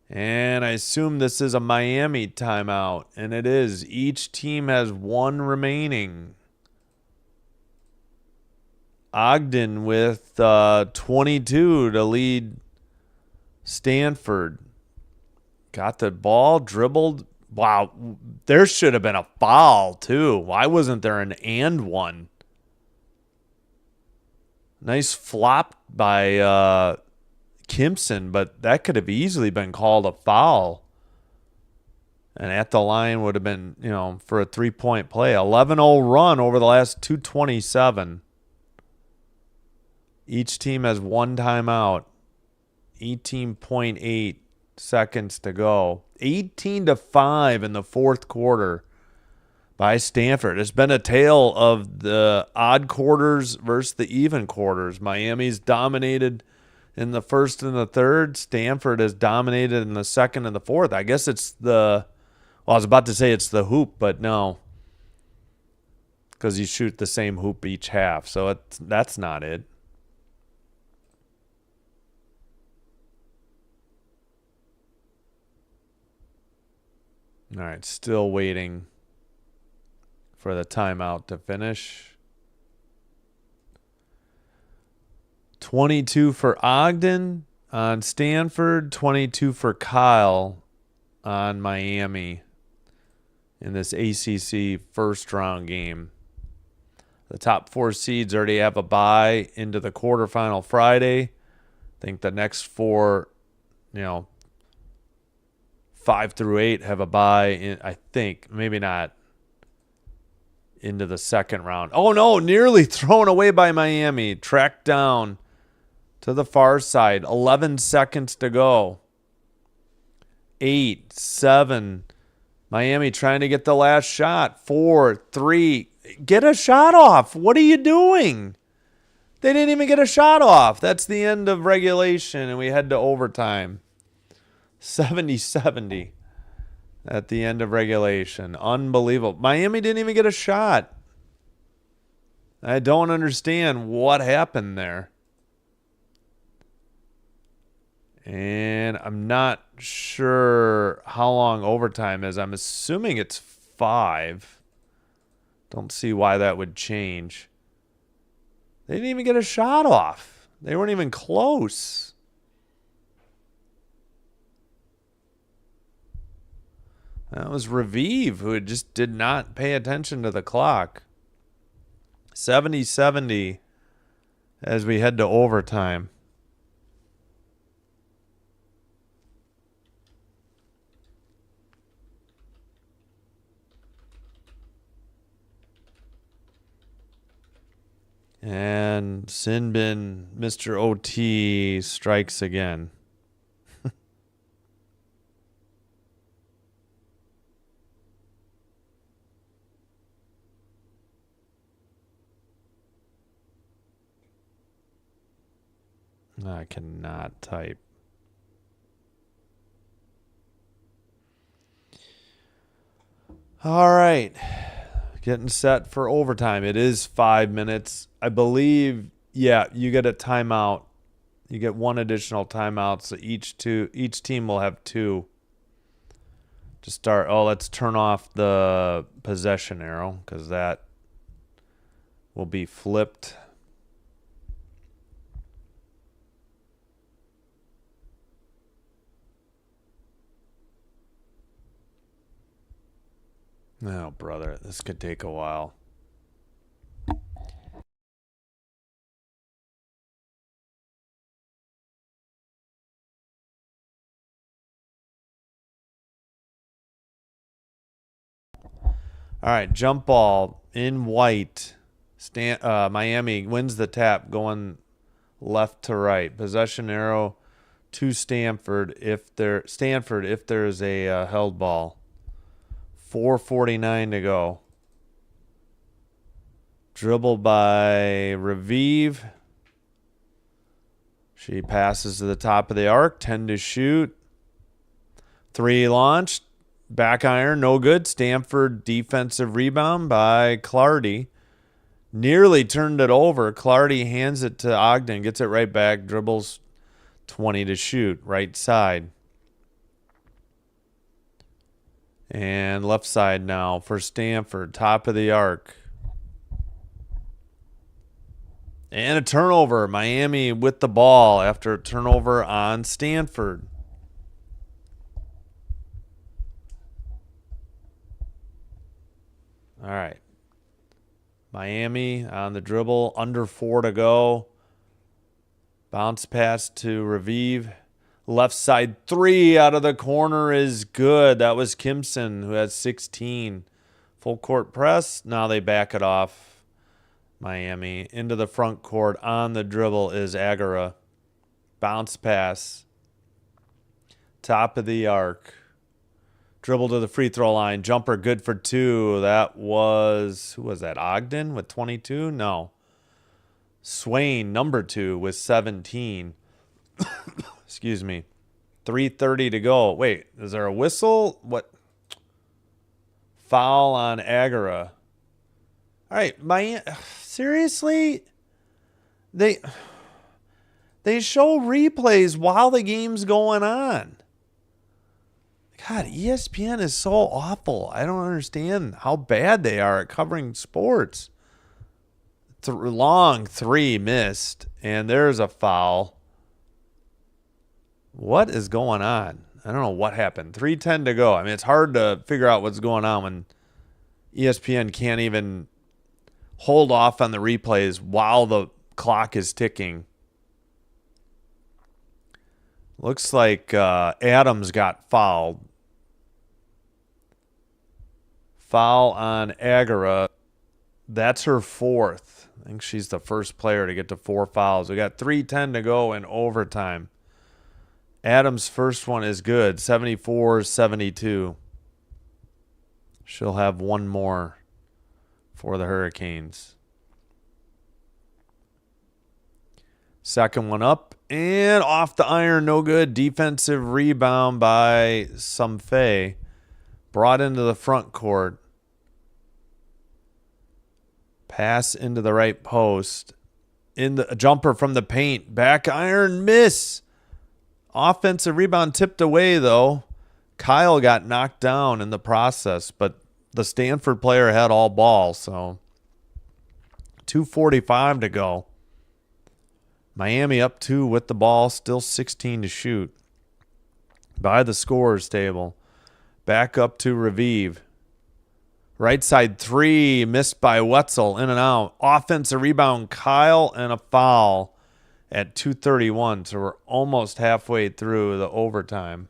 And I assume this is a Miami timeout, and it is. Each team has 1 remaining. Ogden with 22 to lead Stanford. Got the ball, dribbled. Wow, there should have been a foul, too. Why wasn't there an and one? Nice flop by Kimpson, but that could have easily been called a foul. And at the line would have been, for a 3-point play. 11-0 run over the last 2:27. Each team has 1 timeout. 18.8 seconds to go. 18-5 in the 4th quarter by Stanford. It's been a tale of the odd quarters versus the even quarters. Miami's dominated in the 1st and the 3rd. Stanford has dominated in the 2nd and the 4th. I guess it's I was about to say it's the hoop, but no. Because you shoot the same hoop each half. So that's not it. All right, still waiting for the timeout to finish. 22 for Ogden on Stanford, 22 for Kyle on Miami in this ACC first round game. The top 4 seeds already have a bye into the quarterfinal Friday. I think the next 4, 5 through 8 have a bye in, I think, maybe not, into the 2nd round. Oh no, nearly thrown away by Miami. Tracked down to the far side. 11 seconds to go. 8, 7. Miami trying to get the last shot. 4, 3. Get a shot off. What are you doing? They didn't even get a shot off. That's the end of regulation, and we head to overtime. 70-70 at the end of regulation. Unbelievable. Miami didn't even get a shot. I don't understand what happened there. And I'm not sure how long overtime is. I'm assuming it's 5. Don't see why that would change. They didn't even get a shot off. They weren't even close. That was Raviv, who just did not pay attention to the clock. 70-70 as we head to overtime. And Sinbin, Mr. OT, strikes again. I cannot type. All right. Getting set for overtime. It is 5 minutes. I believe, yeah, you get a timeout. You get one additional timeout, so each team will have two to start. Oh, let's turn off the possession arrow because that will be flipped. Oh, brother, this could take a while. All right, jump ball in white. Miami wins the tap going left to right. Possession arrow to Stanford if there's a held ball. 4:49 to go. Dribble by Raviv. She passes to the top of the arc. 10 to shoot. 3 launched. Back iron, no good. Stanford defensive rebound by Clardy. Nearly turned it over. Clardy hands it to Ogden. Gets it right back. Dribbles 20 to shoot. Right side. And left side now for Stanford. Top of the arc. And a turnover. Miami with the ball after a turnover on Stanford. All right. Miami on the dribble. Under 4 to go. Bounce pass to Raviv. Left side 3 out of the corner is good. That was Kimson, who has 16. Full court press. Now they back it off. Miami into the front court. On the dribble is Agara. Bounce pass. Top of the arc. Dribble to the free throw line. Jumper good for 2. That was, who was that? Ogden with 22? No. Swain, number 2 with 17. Excuse me. 3:30 to go. Wait, is there a whistle? What? Foul on Agara. All right, seriously? They show replays while the game's going on. God, ESPN is so awful. I don't understand how bad they are at covering sports. Long 3 missed, and there's a foul. What is going on? I don't know what happened. 3:10 to go. I mean, it's hard to figure out what's going on when ESPN can't even hold off on the replays while the clock is ticking. Looks like Adams got fouled. Foul on Agara. That's her 4th. I think she's the first player to get to 4 fouls. We got 3:10 to go in overtime. Adams' first one is good. 74-72. She'll have one more for the Hurricanes. Second one up and off the iron. No good. Defensive rebound by Sumfei. Brought into the front court. Pass into the right post. A jumper from the paint. Back iron miss. Offensive rebound tipped away, though. Kyle got knocked down in the process, but the Stanford player had all ball, so 2:45 to go. Miami up 2 with the ball, still 16 to shoot. By the scorers table. Back up to Raviv. Right side 3, missed by Wetzel, in and out. Offensive rebound, Kyle, and a foul at 2:31. So we're almost halfway through the overtime.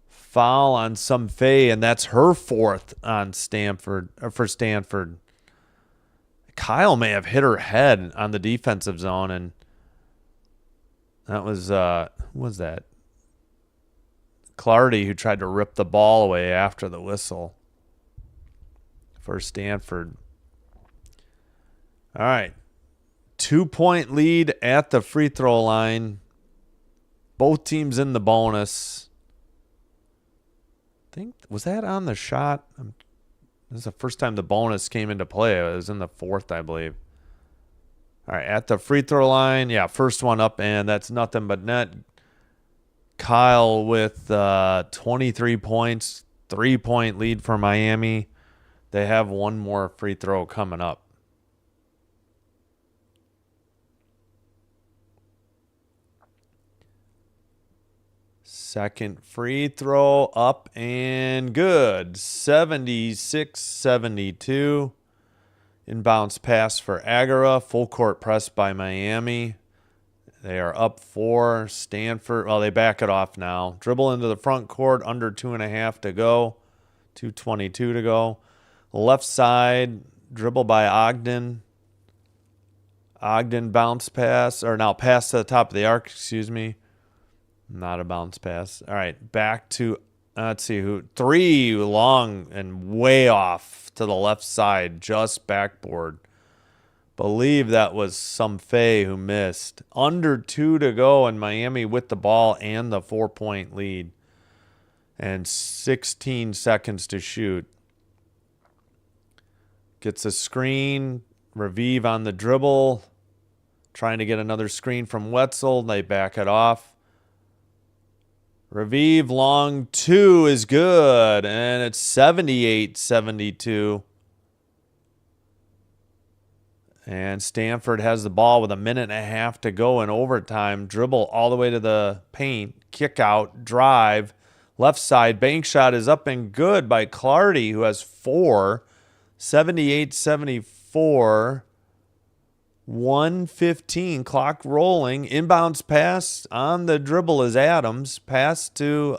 Foul on Sumfei, and that's her 4th on Stanford, or for Stanford. Kyle may have hit her head on the defensive zone, and that was, who was that? Clardy, who tried to rip the ball away after the whistle for Stanford. All right. 2-point lead at the free throw line. Both teams in the bonus. I think, was that on the shot? This is the first time the bonus came into play. It was in the 4th, I believe. All right, at the free throw line. Yeah, first one up, and that's nothing but net. Kyle with 23 points, 3-point lead for Miami. They have one more free throw coming up. Second free throw up and good. 76-72. Inbounds pass for Agara. Full court press by Miami. They are up 4. Stanford, well, they back it off now. Dribble into the front court, under 2.5 to go. 2:22 to go. Left side, dribble by Ogden. Ogden bounce pass, or now pass to the top of the arc, excuse me. Not a bounce pass. All right, back to, let's see who. 3 long and way off to the left side, just backboard. Believe that was Sumfei who missed. Under 2 to go, and Miami with the ball and the 4-point lead. And 16 seconds to shoot. Gets a screen. Raviv on the dribble. Trying to get another screen from Wetzel. They back it off. Raviv long 2 is good. And it's 78-72. And Stanford has the ball with 1.5 to go in overtime. Dribble all the way to the paint. Kick out. Drive. Left side. Bank shot is up and good by Clardy, who has 4. 78-74. 1:15. Clock rolling. Inbounds pass on the dribble is Adams. Pass to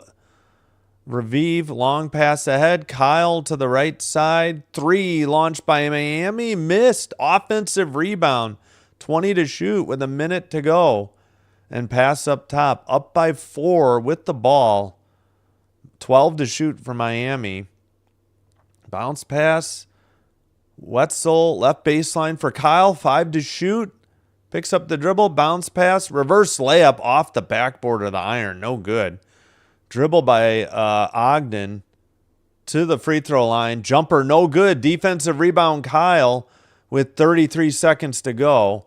Raviv, long pass ahead. Kyle to the right side. 3 launched by Miami. Missed. Offensive rebound. 20 to shoot with 1 minute to go. And pass up top. Up by 4 with the ball. 12 to shoot for Miami. Bounce pass. Wetzel, left baseline for Kyle. 5 to shoot. Picks up the dribble. Bounce pass. Reverse layup off the backboard of the iron. No good. Dribble by Ogden to the free throw line. Jumper, no good. Defensive rebound, Kyle, with 33 seconds to go.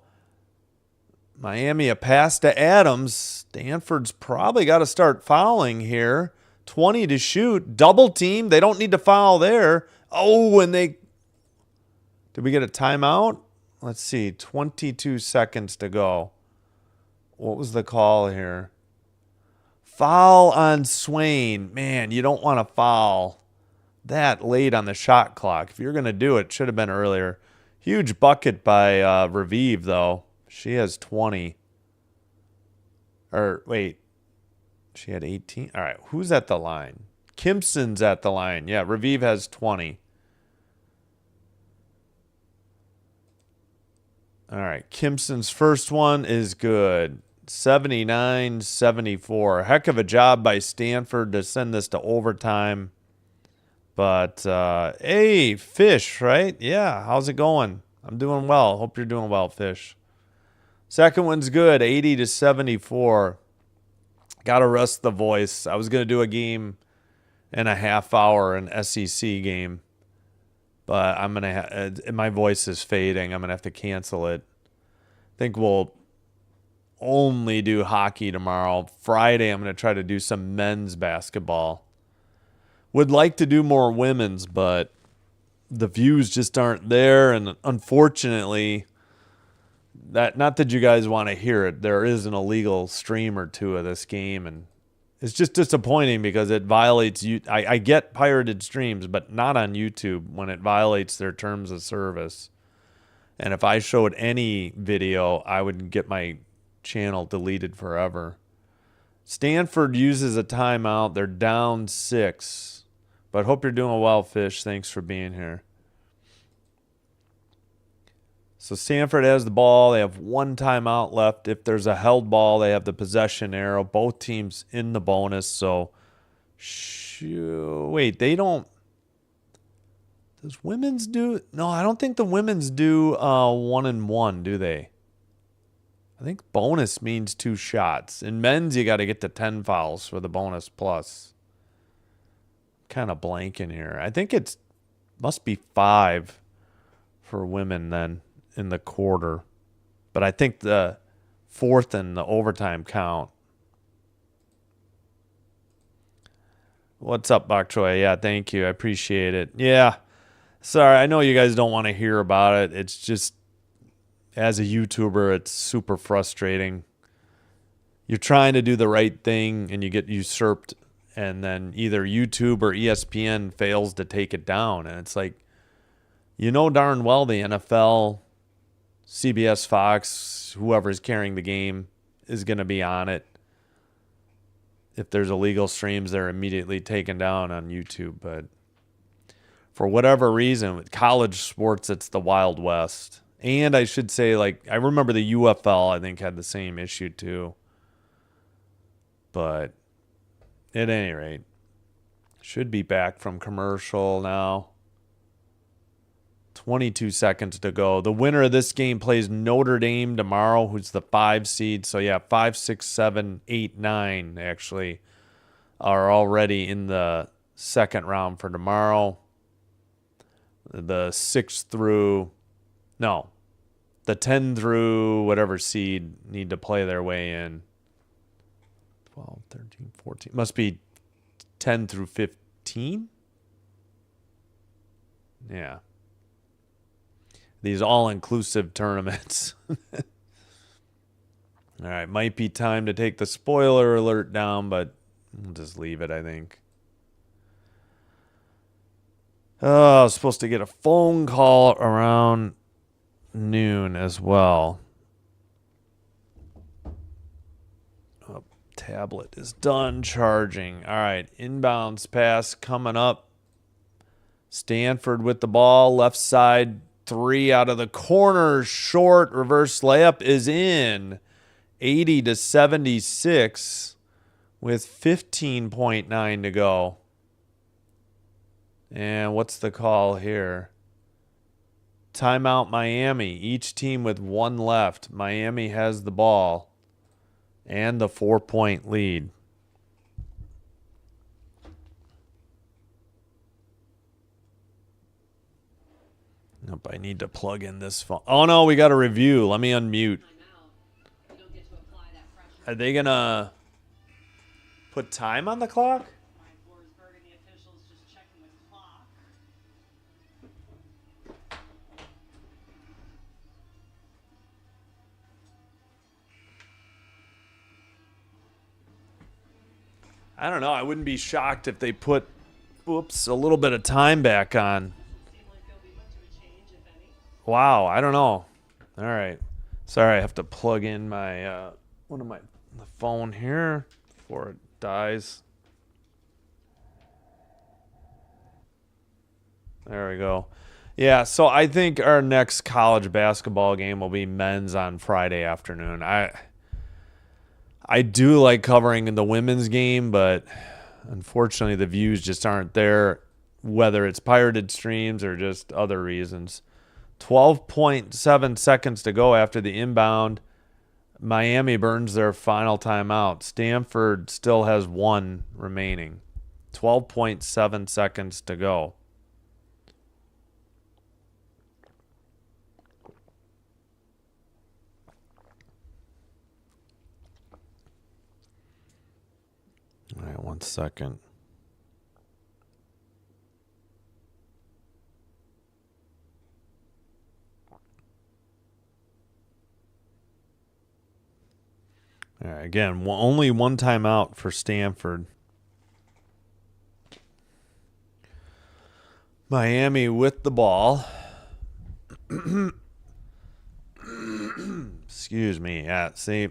Miami a pass to Adams. Stanford's probably got to start fouling here. 20 to shoot. Double team. They don't need to foul there. Oh, and they... Did we get a timeout? Let's see. 22 seconds to go. What was the call here? Foul on Swain. Man, you don't want to foul that late on the shot clock. If you're going to do it, should have been earlier. Huge bucket by Raviv, though. She has 20. Or, wait. She had 18. All right, who's at the line? Kimpson's at the line. Yeah, Raviv has 20. All right, Kimpson's first one is good. 79-74. Heck of a job by Stanford to send this to overtime. But, hey, Fish, right? Yeah, how's it going? I'm doing well. Hope you're doing well, Fish. Second one's good, 80-74. Got to rest the voice. I was going to do a game in a half hour, an SEC game. But I'm going to my voice is fading. I'm going to have to cancel it. I think we'll only do hockey tomorrow. Friday, I'm going to try to do some men's basketball. Would like to do more women's, but the views just aren't there. And unfortunately, that, not that you guys want to hear it, there is an illegal stream or two of this game, and it's just disappointing because it violates you. I get pirated streams, but not on YouTube when it violates their terms of service. And if I showed any video, I would get my channel deleted forever. Stanford uses a timeout. They're down 6. But hope you're doing well, Fish. Thanks for being here. So Stanford has the ball. They have one timeout left. If there's a held ball, they have the possession arrow. Both teams in the bonus. So, wait, they don't. Does women's do? No, I don't think the women's do 1-1, do they? I think bonus means 2 shots. In men's, you got to get to 10 fouls for the bonus plus. Kind of blanking here. I think it's must be 5 for women then in the quarter. But I think the 4th and the overtime count. What's up, Bok Choy? Yeah, thank you. I appreciate it. Yeah. Sorry, I know you guys don't want to hear about it. It's just, as a YouTuber, it's super frustrating. You're trying to do the right thing and you get usurped, and then either YouTube or ESPN fails to take it down. And it's like, you know darn well the NFL, CBS, Fox, whoever's carrying the game is going to be on it. If there's illegal streams, they're immediately taken down on YouTube. But for whatever reason, with college sports, it's the Wild West. And I should say, like, I remember the UFL, I think, had the same issue too. But at any rate, should be back from commercial now. 22 seconds to go. The winner of this game plays Notre Dame tomorrow, who's the 5 seed. So, yeah, 5, 6, 7, 8, 9 actually are already in the second round for tomorrow. The 6 through, no, the 10 through whatever seed need to play their way in. 12, 13, 14. Must be 10 through 15? Yeah. These all-inclusive tournaments. All right, might be time to take the spoiler alert down, but we'll just leave it, I think. Oh, I was supposed to get a phone call around noon as well. Oh, tablet is done charging. All right, inbounds pass coming up. Stanford with the ball, left side. 3 out of the corner, short reverse layup is in. 80-76 with 15.9 to go. And what's the call here? Timeout Miami. Each team with 1 left. Miami has the ball and the 4-point lead. Nope, I need to plug in this phone. Oh, no, we got a review. Let me unmute. Are they going to put time on the clock? I don't know. I wouldn't be shocked if they put, a little bit of time back on. Wow, I don't know. All right. Sorry, I have to plug in my the phone here before it dies. There we go. Yeah, so I think our next college basketball game will be men's on Friday afternoon. I do like covering the women's game, but unfortunately the views just aren't there, whether it's pirated streams or just other reasons. 12.7 seconds to go after the inbound. Miami burns their final timeout. Stanford still has 1 remaining. 12.7 seconds to go. All right, 1 second. All right, again, only one timeout for Stanford. Miami with the ball. Excuse me. Yeah, see,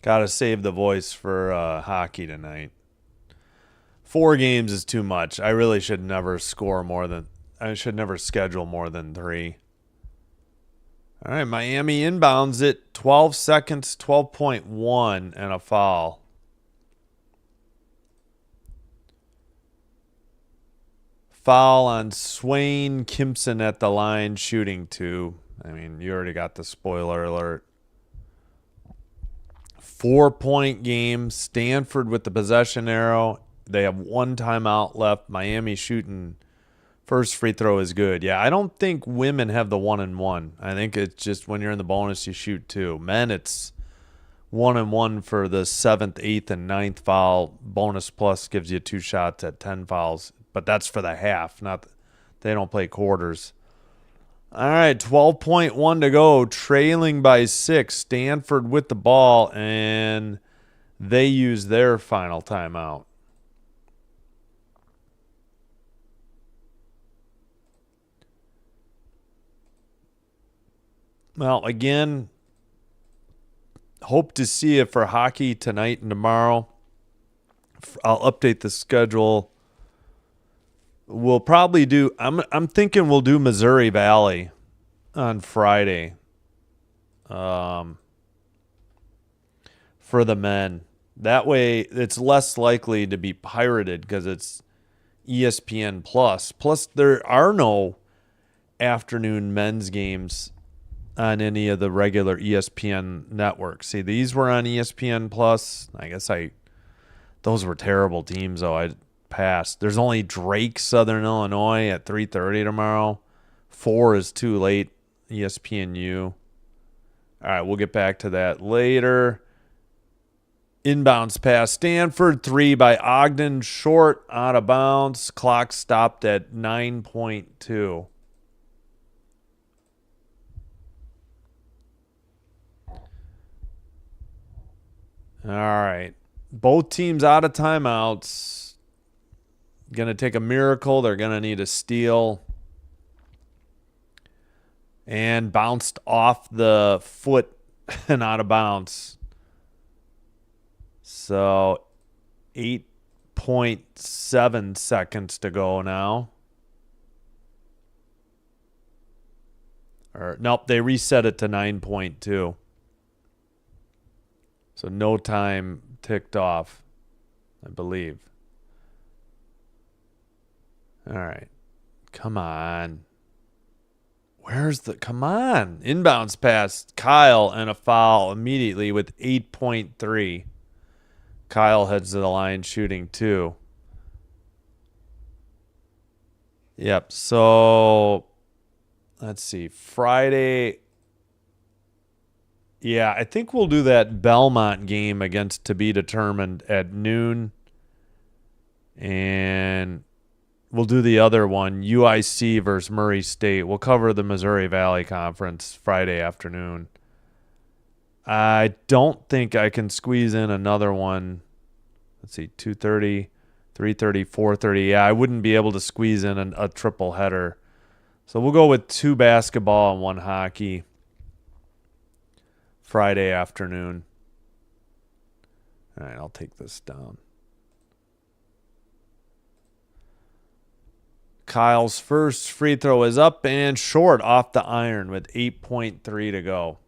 got to save the voice for hockey tonight. 4 games is too much. I really should never I should never schedule more than 3. All right, Miami inbounds it. 12 seconds, 12.1, and a foul. Foul on Swain Kimpson at the line, shooting 2. I mean, you already got the spoiler alert. 4-point game. Stanford with the possession arrow. They have 1 timeout left. Miami shooting first free throw is good. Yeah, I don't think women have the 1-and-1. I think it's just when you're in the bonus, you shoot 2. Men, it's 1-and-1 for the 7th, 8th, and 9th foul. Bonus plus gives you 2 shots at 10 fouls, but that's for the half. They don't play quarters. All right, 12.1 to go, trailing by 6. Stanford with the ball, and they use their final timeout. Well, again, hope to see it for hockey tonight and tomorrow. I'll update the schedule. We'll probably do. I'm thinking we'll do Missouri Valley on Friday. For the men. That way, it's less likely to be pirated because it's ESPN Plus. Plus, there are no afternoon men's games on any of the regular ESPN networks. See, these were on ESPN Plus. I guess those were terrible teams, though. I passed. There's only Drake, Southern Illinois at 3:30 tomorrow. 4 is too late. ESPNU. All right, we'll get back to that later. Inbounds pass. Stanford 3 by Ogden. Short, out of bounds. Clock stopped at 9.2. All right. Both teams out of timeouts. Going to take a miracle. They're going to need a steal. And bounced off the foot and out of bounds. So 8.7 seconds to go now. Nope, they reset it to 9.2. So no time ticked off, I believe. All right. Come on. Come on. Inbounds pass. Kyle and a foul immediately with 8.3. Kyle heads to the line shooting 2. Yep. So let's see. Friday. Yeah, I think we'll do that Belmont game against to be determined at noon. And we'll do the other one, UIC versus Murray State. We'll cover the Missouri Valley Conference Friday afternoon. I don't think I can squeeze in another one. Let's see, 2:30, 3:30, 4:30. Yeah, I wouldn't be able to squeeze in a triple header. So we'll go with 2 basketball and 1 hockey Friday afternoon. All right, I'll take this down. Kyle's first free throw is up and short off the iron with 8.3 to go.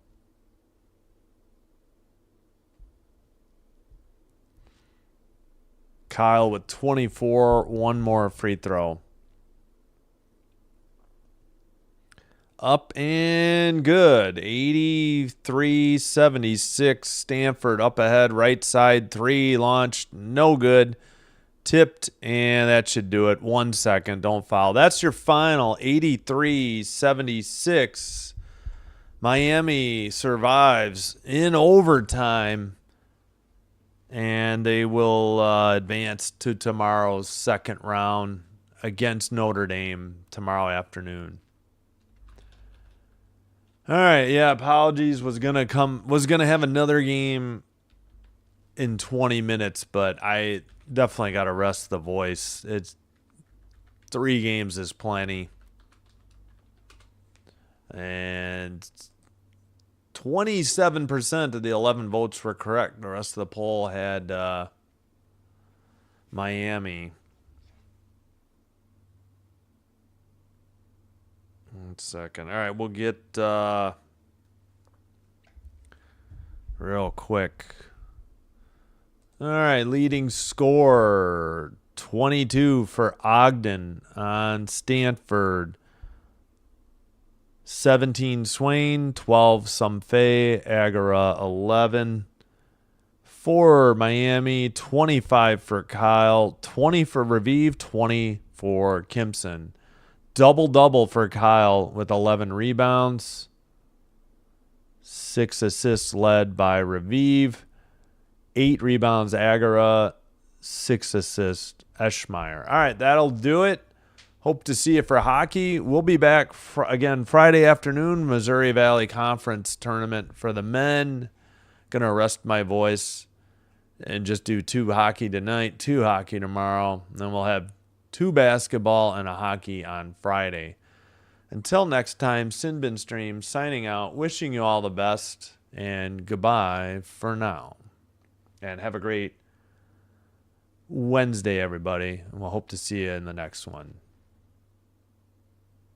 Kyle with 24, 1 more free throw. Up and good. 83-76. Stanford up ahead. Right side 3 launched. No good. Tipped, and that should do it. 1 second. Don't foul. That's your final. 83-76. Miami survives in overtime, and they will advance to tomorrow's second round against Notre Dame tomorrow afternoon. All right, yeah, apologies. Was gonna have another game in 20 minutes, but I definitely got to rest the voice. It's 3 games is plenty. And 27% of the 11 votes were correct. The rest of the poll had Miami. 1 second. All right, we'll get real quick. All right, leading score 22 for Ogden on Stanford. 17 Swain, 12 Sumfei, Agara 11. For Miami, 25 for Kyle, 20 for Raviv, 20 for Kimson. Double-double for Kyle with 11 rebounds. 6 assists led by Raviv. 8 rebounds Agara. 6 assists Eschmeyer. All right, that'll do it. Hope to see you for hockey. We'll be back again Friday afternoon, Missouri Valley Conference tournament for the men. Going to rest my voice and just do 2 hockey tonight, 2 hockey tomorrow. And then we'll have 2 basketball and a hockey on Friday. Until next time, Sinbin Stream signing out, wishing you all the best, and goodbye for now. And have a great Wednesday, everybody. And we'll hope to see you in the next one.